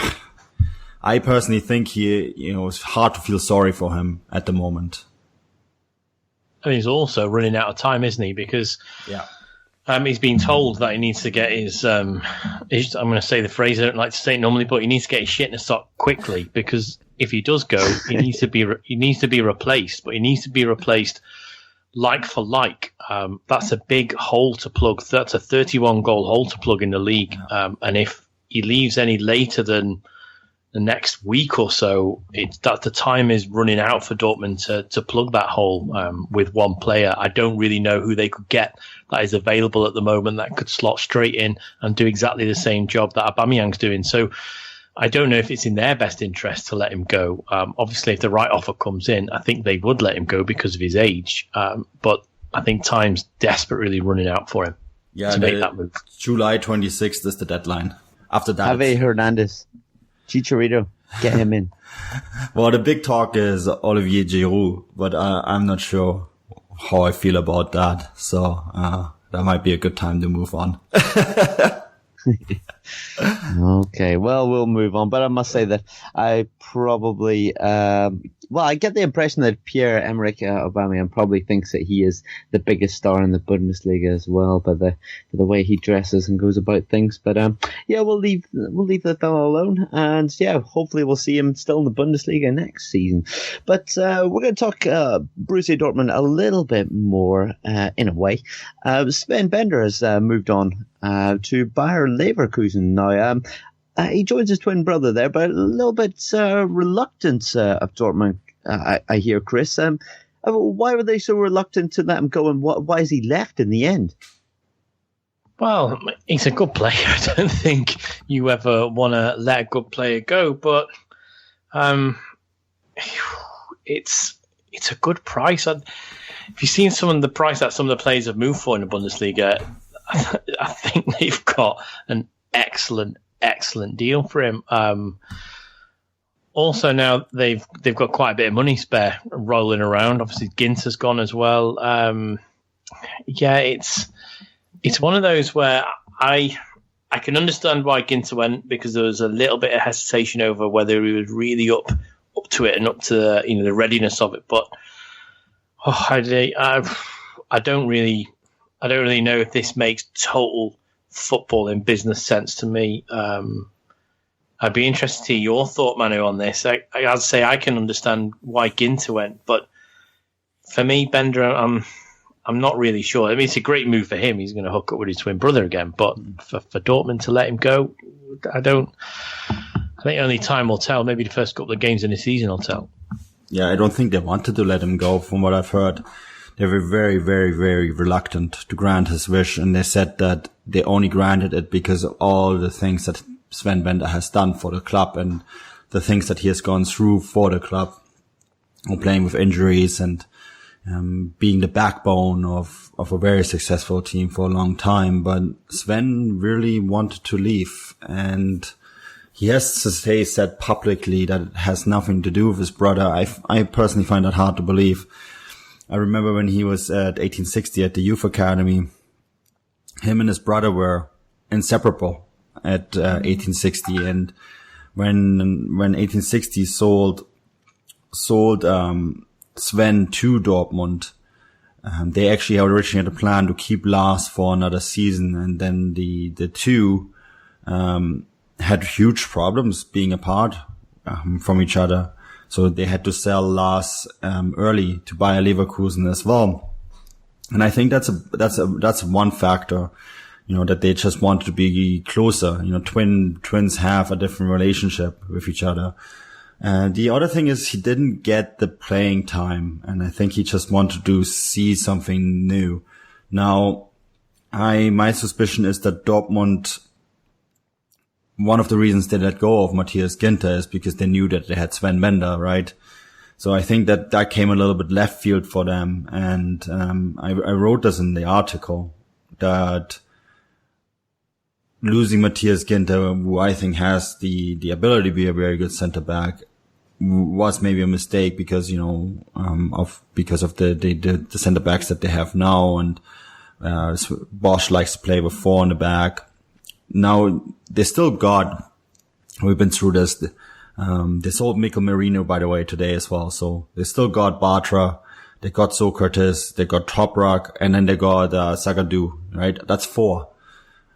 I personally think it's hard to feel sorry for him at the moment. And he's also running out of time, isn't he? Because he's been told that he needs to get his I'm going to say the phrase I don't like to say it normally, but he needs to get his shit in a sock quickly, because if he does go, he needs to be replaced, but he needs to be replaced like for like. That's a big hole to plug. That's a 31 goal hole to plug in the league. And if he leaves any later than the next week or so, that the time is running out for Dortmund to plug that hole with one player. I don't really know who they could get that is available at the moment that could slot straight in and do exactly the same job that Aubameyang's doing. So I don't know if it's in their best interest to let him go. Obviously, if the right offer comes in, I think they would let him go because of his age. But I think time's desperately running out for him to make that move. July 26th is the deadline. After that, Javi Hernandez, Chicharito, get him in. Well, the big talk is Olivier Giroud, but I'm not sure how I feel about that. So that might be a good time to move on. Okay, well, we'll move on. But I must say that I probably, I get the impression that Pierre-Emerick Aubameyang probably thinks that he is the biggest star in the Bundesliga as well, by the way he dresses and goes about things. But we'll leave that alone, and hopefully we'll see him still in the Bundesliga next season. But we're going to talk Borussia Dortmund a little bit more in a way. Sven Bender has moved on to Bayer Leverkusen now. He joins his twin brother there, but a little bit reluctant of Dortmund, I hear, Chris. Why were they so reluctant to let him go, and why is he left in the end? Well, he's a good player. I don't think you ever want to let a good player go, but it's a good price. If you've seen some of the price that some of the players have moved for in the Bundesliga, I think they've got an excellent deal for him. Also, now they've got quite a bit of money spare rolling around. Obviously, Ginter's gone as well. It's one of those where I can understand why Ginter went, because there was a little bit of hesitation over whether he was really up to it and up to the readiness of it. But I don't really know if this makes total footballing business sense to me. I'd be interested to hear your thought, Manu, on this. I'd say I can understand why Ginter went, but for me, Bender, I'm not really sure. I mean, it's a great move for him. He's going to hook up with his twin brother again, but for Dortmund to let him go, I think only time will tell. Maybe the first couple of games in the season will tell. Yeah, I don't think they wanted to let him go, from what I've heard. They were very, very, very reluctant to grant his wish, and they said that they only granted it because of all the things that Sven Bender has done for the club and the things that he has gone through for the club, playing with injuries and being the backbone of a very successful team for a long time. But Sven really wanted to leave, and he has said publicly that it has nothing to do with his brother. I personally find that hard to believe. I remember when he was at 1860 at the youth academy, him and his brother were inseparable at 1860. And when 1860 sold Sven to Dortmund, they actually originally had a plan to keep Lars for another season, and then the two had huge problems being apart from each other. So they had to sell Lars early to Bayer Leverkusen as well. And I think that's one factor, that they just wanted to be closer. Twins have a different relationship with each other. The other thing is he didn't get the playing time, and I think he just wanted to see something new. Now, my suspicion is that Dortmund, one of the reasons they let go of Matthias Ginter is because they knew that they had Sven Bender, right? So I think that came a little bit left field for them. And I wrote this in the article, that losing Matthias Ginter, who I think has the ability to be a very good center back, was maybe a mistake because, because of the center backs that they have now. And Bosch likes to play with 4 in the back. Now, they still got, we've been through this, they sold Mikel Merino, by the way, today as well. So they still got Bartra, they got Sokratis, they got Toprak, and then they got Zagadou, right? That's 4.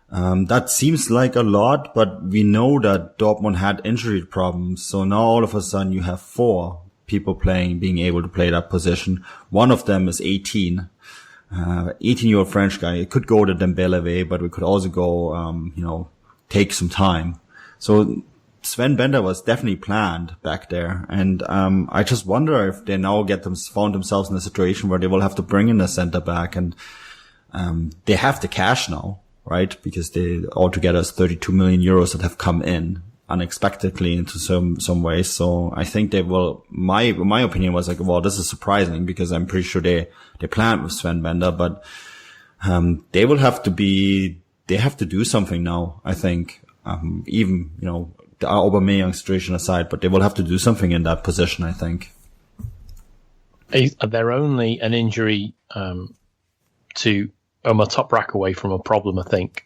That seems like a lot, but we know that Dortmund had injury problems. So now all of a sudden you have 4 people being able to play that position. One of them is 18. 18-year-old French guy. It could go to Dembele way, but we could also go, take some time. So Sven Bender was definitely planned back there. And, I just wonder if they now found themselves in a situation where they will have to bring in a center back, and, they have the cash now, right? Because they altogether is 32 million euros that have come in unexpectedly into some ways. So I think they will, my opinion was like, well, this is surprising because I'm pretty sure they planned with Sven Bender, but, they have to do something now, I think. Even, the Aubameyang situation aside, but they will have to do something in that position, I think. They're only an injury, to Omar Toprak away from a problem, I think.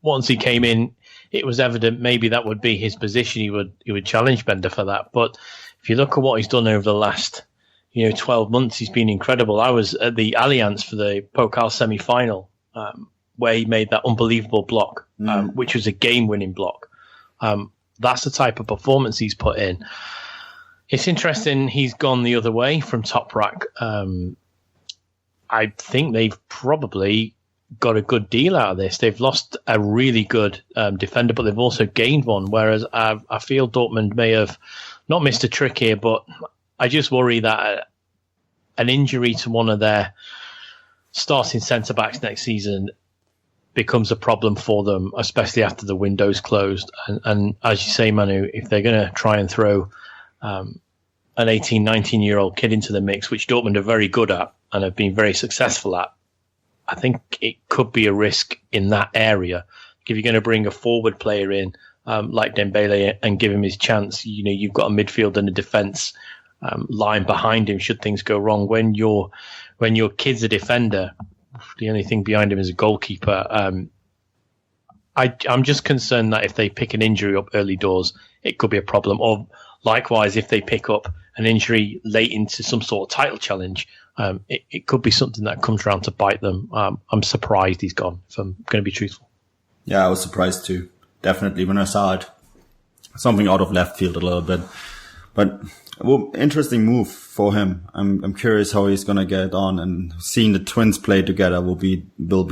Once he came in, it was evident maybe that would be his position. He would challenge Bender for that. But if you look at what he's done over the last, 12 months, he's been incredible. I was at the Allianz for the Pokal semi-final, where he made that unbelievable block, which was a game-winning block. That's the type of performance he's put in. It's interesting he's gone the other way from Toprak. I think they've probably got a good deal out of this. They've lost a really good defender, but they've also gained one, whereas I feel Dortmund may have not missed a trick here, but I just worry that an injury to one of their starting centre-backs next season becomes a problem for them, especially after the window's closed. And as you say, Manu, if they're going to try and throw an 18, 19-year-old kid into the mix, which Dortmund are very good at and have been very successful at, I think it could be a risk in that area. If you're going to bring a forward player in like Dembele and give him his chance, you've got a midfield and a defence line behind him should things go wrong. When your kid's a defender, the only thing behind him is a goalkeeper. I'm just concerned that if they pick an injury up early doors, it could be a problem. Or likewise, if they pick up an injury late into some sort of title challenge, it could be something that comes around to bite them. I'm surprised he's gone, if I'm going to be truthful. Yeah, I was surprised too. Definitely when I saw it. Something out of left field a little bit. But interesting move for him. I'm curious how he's going to get on, and seeing the twins play together will be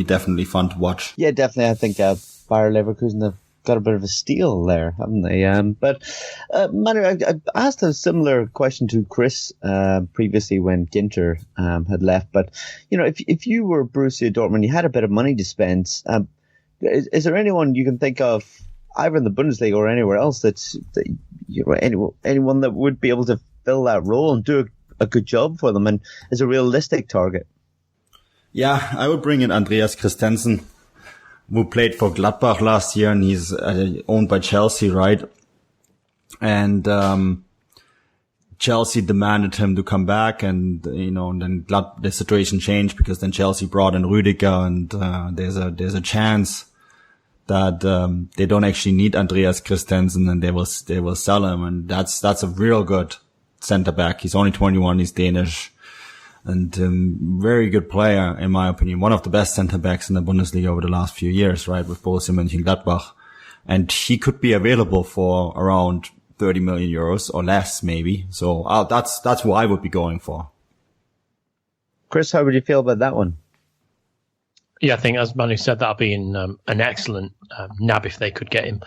definitely fun to watch. Yeah, definitely. I think Bayer Leverkusen have got a bit of a steal there, haven't they? But Manu, I asked a similar question to Chris previously when Ginter had left. But if you were Borussia Dortmund, you had a bit of money to spend. Is there anyone you can think of, either in the Bundesliga or anywhere else, anyone that would be able to fill that role and do a good job for them and is a realistic target? Yeah, I would bring in Andreas Christensen, who played for Gladbach last year, and he's owned by Chelsea, right? And Chelsea demanded him to come back, and and then the situation changed because then Chelsea brought in Rüdiger, and there's a chance that they don't actually need Andreas Christensen, and they will sell him, and that's a real good center back. He's only 21, he's Danish, and very good player in my opinion. One of the best center backs in the Bundesliga over the last few years, right, with Borussia Mönchengladbach, and he could be available for around 30 million euros or less, maybe. So that's what I would be going for. Chris, how would you feel about that one? Yeah, I think, as Manu said, that'll be an excellent nab if they could get him.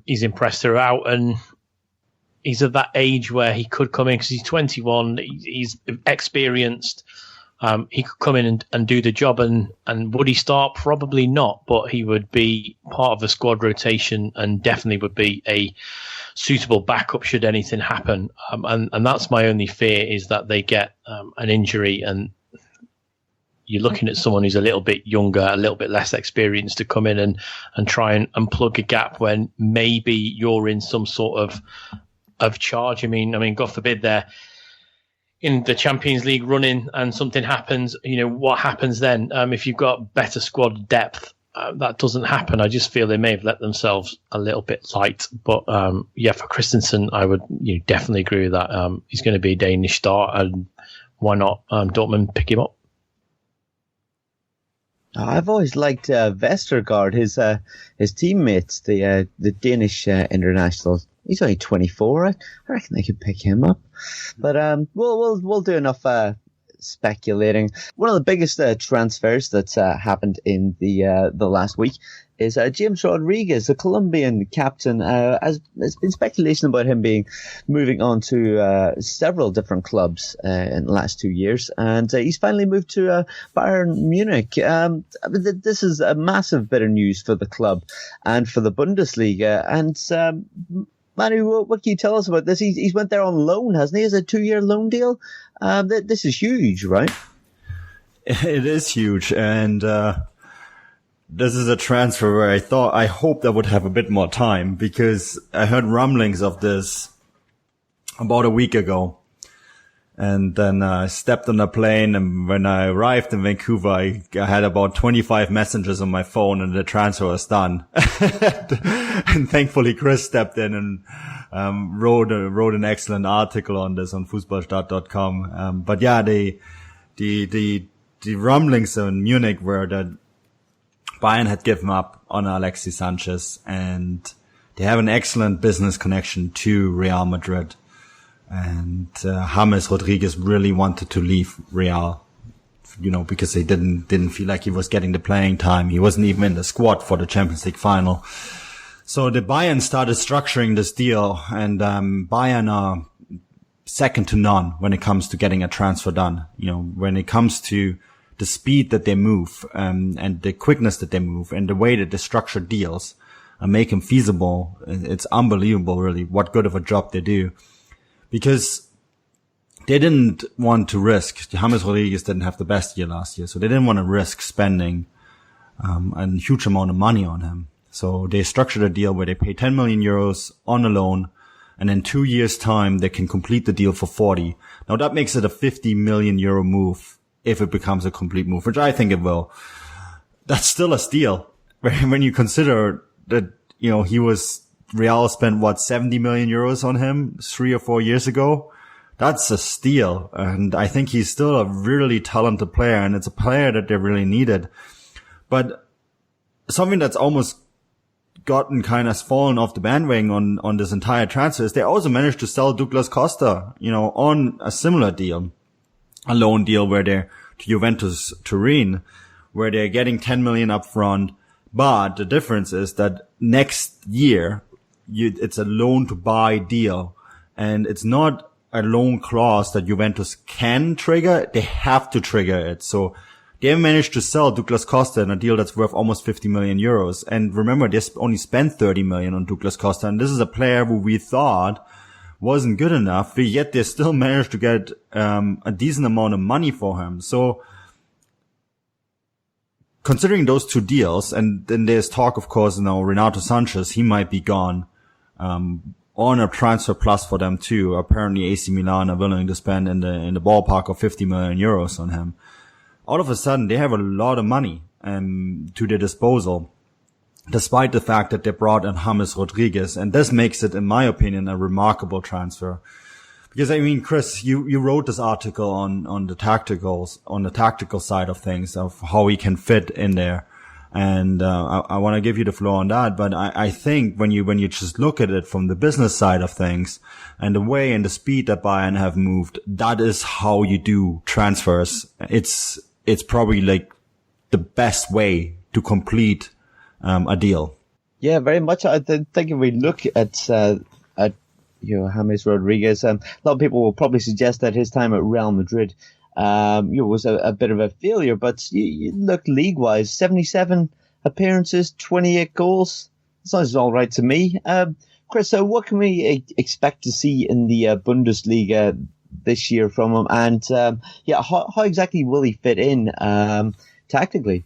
He's impressed throughout, and he's at that age where he could come in because he's 21. He's experienced. He could come in and do the job, and would he start? Probably not, but he would be part of the squad rotation and definitely would be a suitable backup should anything happen. And that's my only fear, is that they get an injury and you're looking at someone who's a little bit younger, a little bit less experienced to come in and try and plug a gap when maybe you're in some sort of charge. I mean, God forbid they're in the Champions League running and something happens, what happens then? If you've got better squad depth, that doesn't happen. I just feel they may have let themselves a little bit light. But for Christensen, I would definitely agree with that. He's going to be a Danish star, and why not Dortmund pick him up? I've always liked Vestergaard, his teammates, the Danish internationals. He's only 24. I reckon they could pick him up. But we'll do enough speculating. One of the biggest transfers that's happened in the last week is James Rodriguez, the Colombian captain. There's been speculation about him moving on to several different clubs in the last 2 years, and he's finally moved to Bayern Munich. This is a massive bit of news for the club and for the Bundesliga. And Manu, what can you tell us about this? He's went there on loan, hasn't he? Is a 2-year loan deal? This is huge, right? It is huge, and this is a transfer where I hoped I would have a bit more time, because I heard rumblings of this about a week ago. And then I stepped on a plane, and when I arrived in Vancouver, I had about 25 messages on my phone, and the transfer was done. And thankfully Chris stepped in and wrote an excellent article on this on Fußballstadt.com. But yeah, the rumblings in Munich were that Bayern had given up on Alexis Sanchez, and they have an excellent business connection to Real Madrid. And James Rodriguez really wanted to leave Real, because they didn't feel like he was getting the playing time. He wasn't even in the squad for the Champions League final. So the Bayern started structuring this deal, and Bayern are second to none when it comes to getting a transfer done. When it comes to the speed that they move, and the quickness that they move, and the way that they structure deals and make them feasible, it's unbelievable, really, what good of a job they do. Because they didn't want to risk. James Rodriguez didn't have the best year last year, so they didn't want to risk spending a huge amount of money on him. So they structured a deal where they pay 10 million euros on a loan, and in 2 years' time they can complete the deal for 40. Now that makes it a 50 million euro move if it becomes a complete move, which I think it will. That's still a steal when you consider that Real spent 70 million euros on him 3 or 4 years ago. That's a steal. And I think he's still a really talented player, and it's a player that they really needed. But something that's almost gotten kind of fallen off the bandwagon on this entire transfer is they also managed to sell Douglas Costa, on a similar deal, a loan deal where they're to Juventus Turin, where they're getting 10 million up front. But the difference is that next year, it's a loan to buy deal, and it's not a loan clause that Juventus can trigger. They have to trigger it. So they managed to sell Douglas Costa in a deal that's worth almost 50 million euros. And remember, they only spent 30 million on Douglas Costa. And this is a player who we thought wasn't good enough, but yet they still managed to get a decent amount of money for him. So considering those two deals, and then there's talk, of course, Renato Sanchez, he might be gone on a transfer plus for them too. Apparently AC Milan are willing to spend in the ballpark of 50 million euros on him. All of a sudden, they have a lot of money to their disposal, despite the fact that they brought in James Rodriguez. And this makes it, in my opinion, a remarkable transfer. Because, I mean, Chris, you wrote this article on the tactical side of things, of how he can fit in there. And I want to give you the floor on that. But I think when you just look at it from the business side of things and the way and the speed that Bayern have moved, that is how you do transfers. It's probably like the best way to complete a deal. Yeah, very much. I think if we look at James Rodriguez, a lot of people will probably suggest that his time at Real Madrid was a bit of a failure, but you look league-wise, 77 appearances, 28 goals. Sounds all right to me. Chris, so what can we expect to see in the Bundesliga this year from him? And how exactly will he fit in tactically?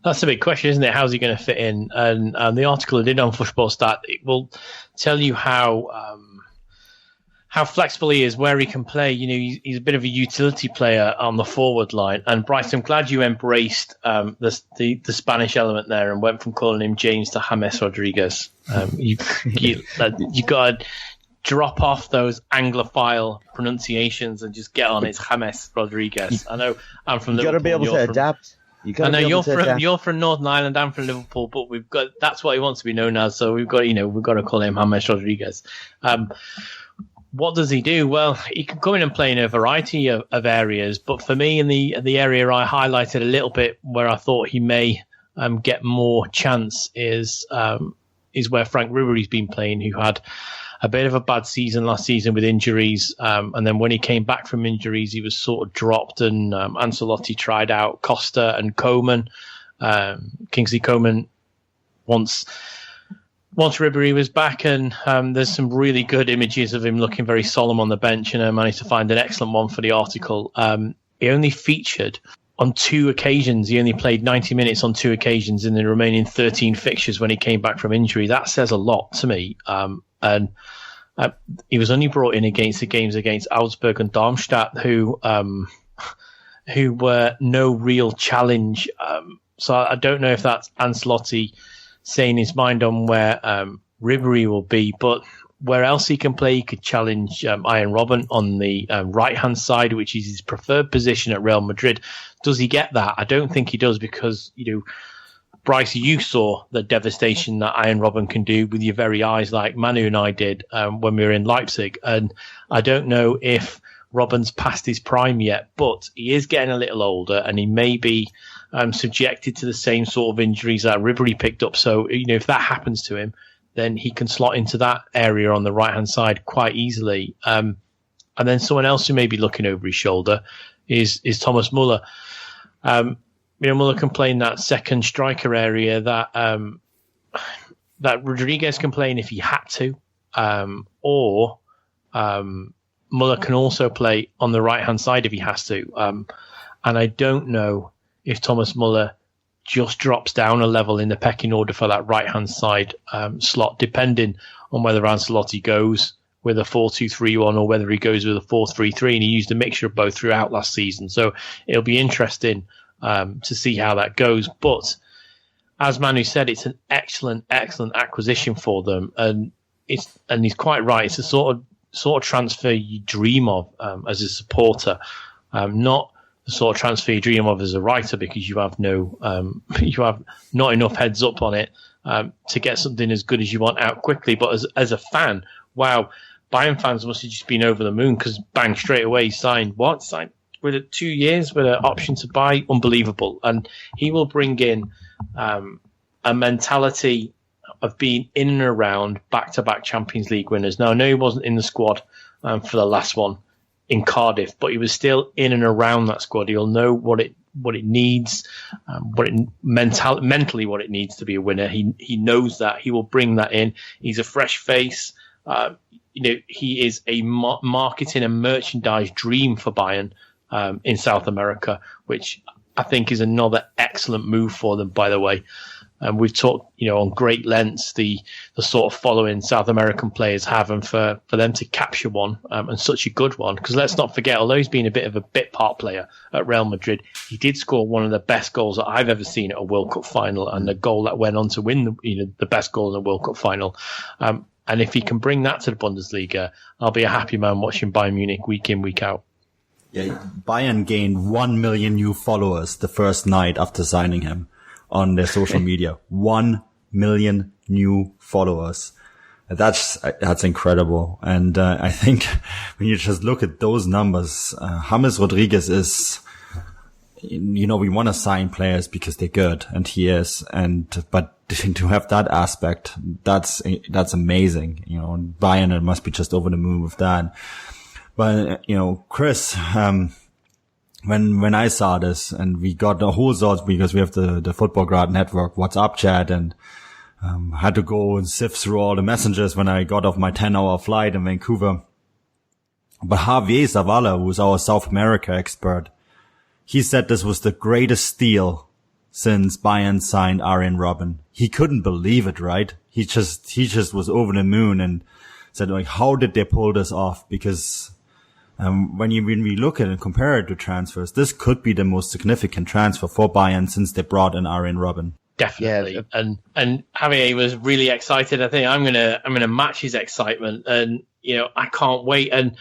That's a big question, isn't it? How's he going to fit in? And the article I did on Football Stat, it will tell you how flexible he is, where he can play. You know, he's a bit of a utility player on the forward line. And Bryce, I'm glad you embraced the Spanish element there and went from calling him James to James Rodriguez. You got to drop off those Anglophile pronunciations and just get on. It's James Rodriguez. I know I'm from Liverpool. You got to be able to adapt. I know you're from Northern Ireland. I'm from Liverpool, but that's what he wants to be known as. So we've got to call him James Rodriguez. What does he do? Well, he can come in and play in a variety of areas, but for me, in the area I highlighted a little bit where I thought he may get more chance is where Frank Ribery's been playing, who had a bit of a bad season last season with injuries, and then when he came back from injuries, he was sort of dropped, and Ancelotti tried out Costa and Coman. Kingsley Coman once Ribery was back, and there's some really good images of him looking very solemn on the bench, and I managed to find an excellent one for the article. He only featured on 2 occasions. He only played 90 minutes on 2 occasions in the remaining 13 fixtures when he came back from injury. That says a lot to me. And he was only brought in against the games against Augsburg and Darmstadt, who were no real challenge. So I don't know if that's Ancelotti saying his mind on where Ribery will be, but where else he can play, he could challenge Arjen Robben on the right-hand side, which is his preferred position at Real Madrid. Does he get that? I don't think he does, because, Bryce, you saw the devastation that Arjen Robben can do with your very eyes, like Manu and I did when we were in Leipzig. And I don't know if Robben's past his prime yet, but he is getting a little older, and he may be subjected to the same sort of injuries that Ribery picked up. So, if that happens to him, then he can slot into that area on the right-hand side quite easily. And then someone else who may be looking over his shoulder is Thomas Muller. Muller can play in that second striker area that Rodriguez can play in if he had to, or Muller can also play on the right-hand side if he has to. And I don't know if Thomas Muller just drops down a level in the pecking order for that right-hand side slot, depending on whether Ancelotti goes with a 4-2-3-1 or whether he goes with a 4-3-3, and he used a mixture of both throughout last season. So it'll be interesting to see how that goes. But as Manu said, it's an excellent acquisition for them, and he's quite right. It's a sort of transfer you dream of as a supporter, not the sort of transfer you dream of as a writer, because you have not enough heads up on it to get something as good as you want out quickly. But as a fan, wow, Bayern fans must have just been over the moon, because bang, straight away signed with 2 years with an option to buy. Unbelievable. And he will bring in a mentality of being in and around back-to-back Champions League winners. Now, I know he wasn't in the squad for the last one in Cardiff, but he was still in and around that squad. He'll know what it needs, mentally what it needs to be a winner. He knows that. He will bring that in. He's a fresh face. He is a marketing and merchandise dream for Bayern in South America, which I think is another excellent move for them, by the way. And we've talked, on great lengths, the sort of following South American players have, and for them to capture one, and such a good one. Because let's not forget, although he's been a bit of a bit part player at Real Madrid, he did score one of the best goals that I've ever seen at a World Cup final, and the goal that went on to win the best goal in a World Cup final. And if he can bring that to the Bundesliga, I'll be a happy man watching Bayern Munich week in, week out. Yeah, Bayern gained 1 million new followers the first night after signing him on their social media. 1 million new followers. That's incredible. And I think when you just look at those numbers, James Rodriguez is, we want to sign players because they're good, and he is. But to have that aspect, that's amazing. Bayern, it must be just over the moon with that. But, Chris, when I saw this, and we got the whole sorts, because we have the Football Grad Network WhatsApp chat, and had to go and sift through all the messages when I got off my 10-hour flight in Vancouver. But Javier Zavala, who's our South America expert, he said this was the greatest steal since Bayern signed Arjen Robben. He couldn't believe it, right? He just was over the moon and said, how did they pull this off? Because when we look at it and compare it to transfers, this could be the most significant transfer for Bayern since they brought in Arjen Robben. Definitely. Yeah. And Javier was really excited. I think I'm gonna match his excitement, and I can't wait. And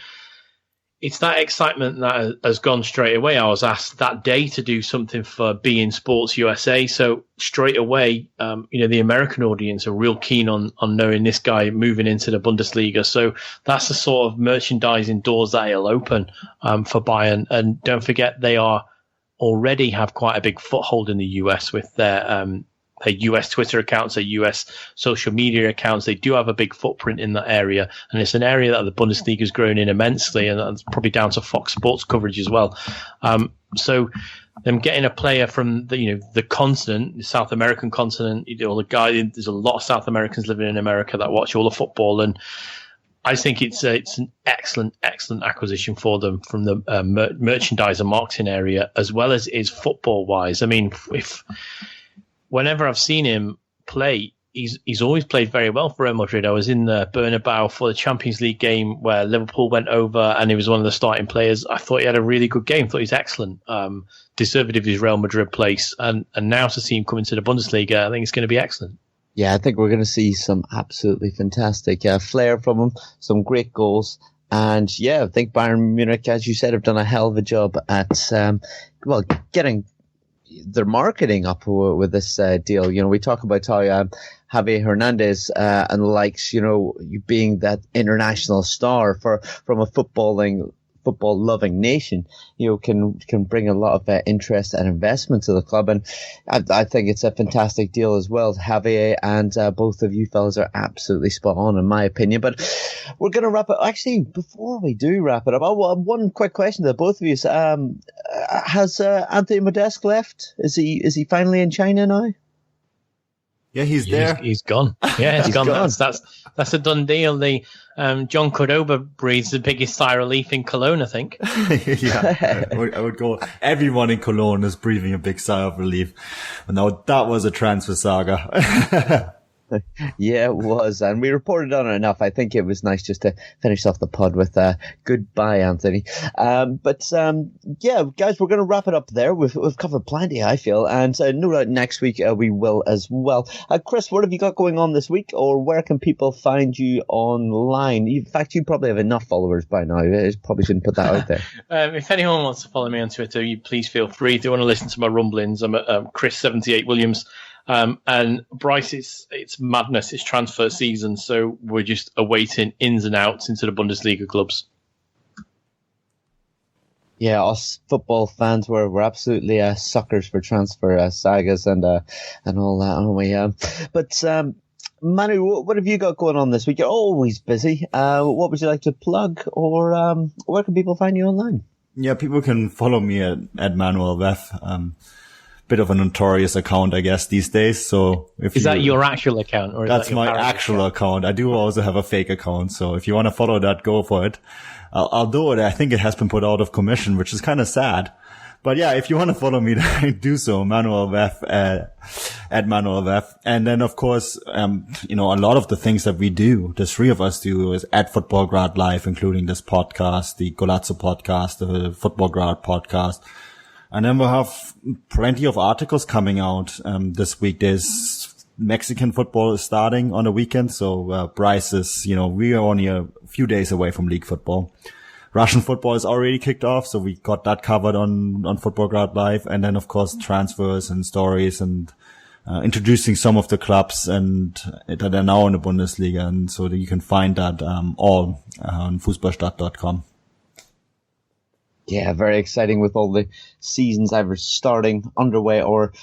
it's that excitement that has gone straight away. I was asked that day to do something for beIN Sports USA, so straight away, the American audience are real keen on knowing this guy moving into the Bundesliga. So that's the sort of merchandising doors that he'll open for Bayern. And don't forget, they already have quite a big foothold in the US with their US Twitter accounts, their US social media accounts. They do have a big footprint in that area, and it's an area that the Bundesliga has grown in immensely, and that's probably down to Fox Sports coverage as well. So them getting a player from the continent, the South American continent, there's a lot of South Americans living in America that watch all the football, and I think it's an excellent acquisition for them from the merchandise and marketing area, as well as is football wise. I mean, whenever I've seen him play, he's always played very well for Real Madrid. I was in the Bernabeu for the Champions League game where Liverpool went over, and he was one of the starting players. I thought he had a really good game. Thought he's excellent. Deserved of his Real Madrid place, and now to see him come into the Bundesliga, I think it's going to be excellent. Yeah, I think we're going to see some absolutely fantastic flair from him, some great goals. And yeah, I think Bayern Munich, as you said, have done a hell of a job at, getting their marketing up with this deal. We talk about how Javier Hernandez and the likes, being that international star from a football-loving nation, can bring a lot of interest and investment to the club. And I think it's a fantastic deal as well. Javier and both of you fellas are absolutely spot on, in my opinion. But we're going to wrap it. Actually, before we do wrap it up, one quick question to both of you. Has Anthony Modeste left? Is he finally in China now? Yeah, he's there. He's gone. Yeah, he's gone. That's a done deal. The John Cordoba breathes the biggest sigh of relief in Cologne, I think. Yeah, I would go. Everyone in Cologne is breathing a big sigh of relief. Now that was a transfer saga. Yeah, it was, and we reported on it enough. I think it was nice just to finish off the pod with goodbye, Anthony. But guys, we're going to wrap it up there. We've covered plenty, I feel, and no doubt next week we will as well. Chris, what have you got going on this week, or where can people find you online? In fact, you probably have enough followers by now. I probably shouldn't put that out there. If anyone wants to follow me on Twitter, you please feel free. If you want to listen to my rumblings, I'm at Chris78Williams. And Bryce, it's madness. It's transfer season, so we're just awaiting ins and outs into the Bundesliga clubs. Yeah, us football fans, we're absolutely suckers for transfer sagas and all that, aren't we? But Manu, what have you got going on this week? You're always busy. What would you like to plug, or where can people find you online? Yeah, people can follow me at Manuel Veth. Bit of a notorious account, I guess, these days. So is that your actual account? Or that's my actual account. I do also have a fake account. So if you want to follow that, go for it. I'll do it. I think it has been put out of commission, which is kind of sad. But yeah, if you want to follow me, do so. Manuel Veth. at Manuel Vef. And then, of course, a lot of the things that we do, the three of us do, is at Futbolgrad Live, including this podcast, the Golazzo podcast, the Futbolgrad podcast. And then we'll have plenty of articles coming out this week. There's Mexican football is starting on the weekend. So Bryce is, we are only a few days away from league football. Russian football is already kicked off, so we got that covered on Futbolgrad Live. And then, of course, transfers and stories and introducing some of the clubs and that are now in the Bundesliga. And so that you can find that all on fußballstadt.com. Yeah, very exciting with all the seasons either starting, underway, or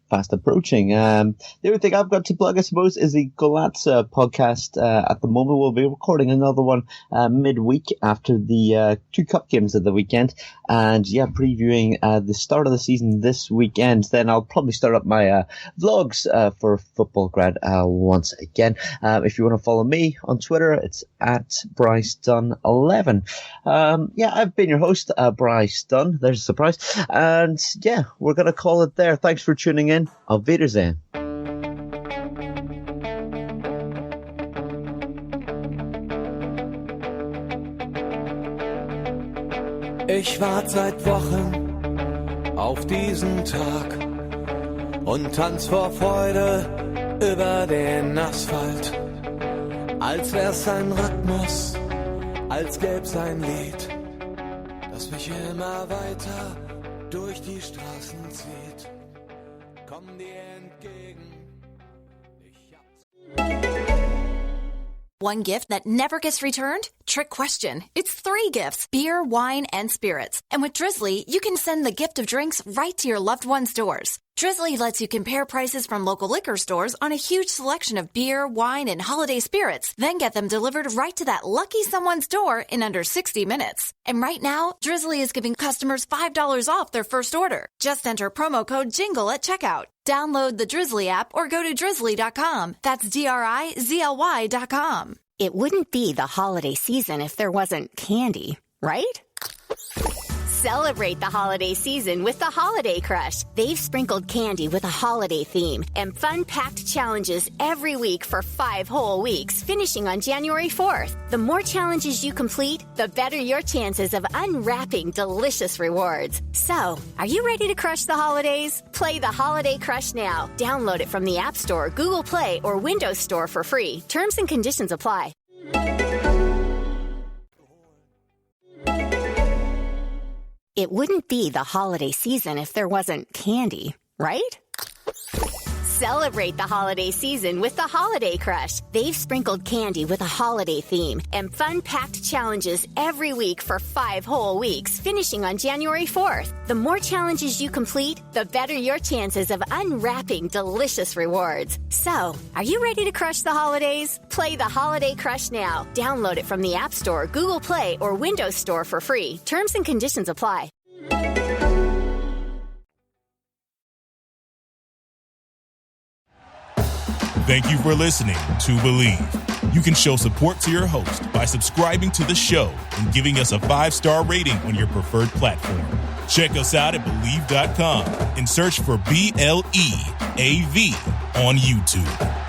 fast approaching. The other thing I've got to plug, I suppose, is the Golazzo podcast. At the moment, we'll be recording another one midweek after the 2 cup games of the weekend. And yeah, previewing the start of the season this weekend. Then I'll probably start up my vlogs for Futbolgrad once again. If you want to follow me on Twitter, it's at Bryce Dunn 11. Yeah, I've been your host, Bryce Dunn. There's a surprise. And yeah, we're going to call it there. Thanks for tuning in. Auf Wiedersehen. Ich warte seit Wochen auf diesen Tag und tanz vor Freude über den Asphalt. Als wär's ein Rhythmus, als gäb's ein Lied, das mich immer weiter durch die Straßen zieht. Komm dir entgegen. One gift that never gets returned? Trick question. It's 3 gifts: beer, wine, and spirits. And with Drizzly, you can send the gift of drinks right to your loved one's doors. Drizzly lets you compare prices from local liquor stores on a huge selection of beer, wine, and holiday spirits, then get them delivered right to that lucky someone's door in under 60 minutes. And right now, Drizzly is giving customers $5 off their first order. Just enter promo code JINGLE at checkout. Download the Drizzly app or go to drizzly.com. That's DRIZLY.com. It wouldn't be the holiday season if there wasn't candy, right? Celebrate the holiday season with the Holiday Crush. They've sprinkled candy with a holiday theme and fun-packed challenges every week for 5 whole weeks, finishing on January 4th. The more challenges you complete, the better your chances of unwrapping delicious rewards. So, are you ready to crush the holidays? Play the Holiday Crush now. Download it from the App Store, Google Play, or Windows Store for free. Terms and conditions apply. It wouldn't be the holiday season if there wasn't candy, right? Celebrate the holiday season with the Holiday Crush. They've sprinkled candy with a holiday theme and fun-packed challenges every week for 5 whole weeks, finishing on January 4th. The more challenges you complete, the better your chances of unwrapping delicious rewards. So, are you ready to crush the holidays? Play the Holiday Crush now. Download it from the App Store, Google Play, or Windows Store for free. Terms and conditions apply. Thank you for listening to Believe. You can show support to your host by subscribing to the show and giving us a 5-star rating on your preferred platform. Check us out at Believe.com and search for BLEAV on YouTube.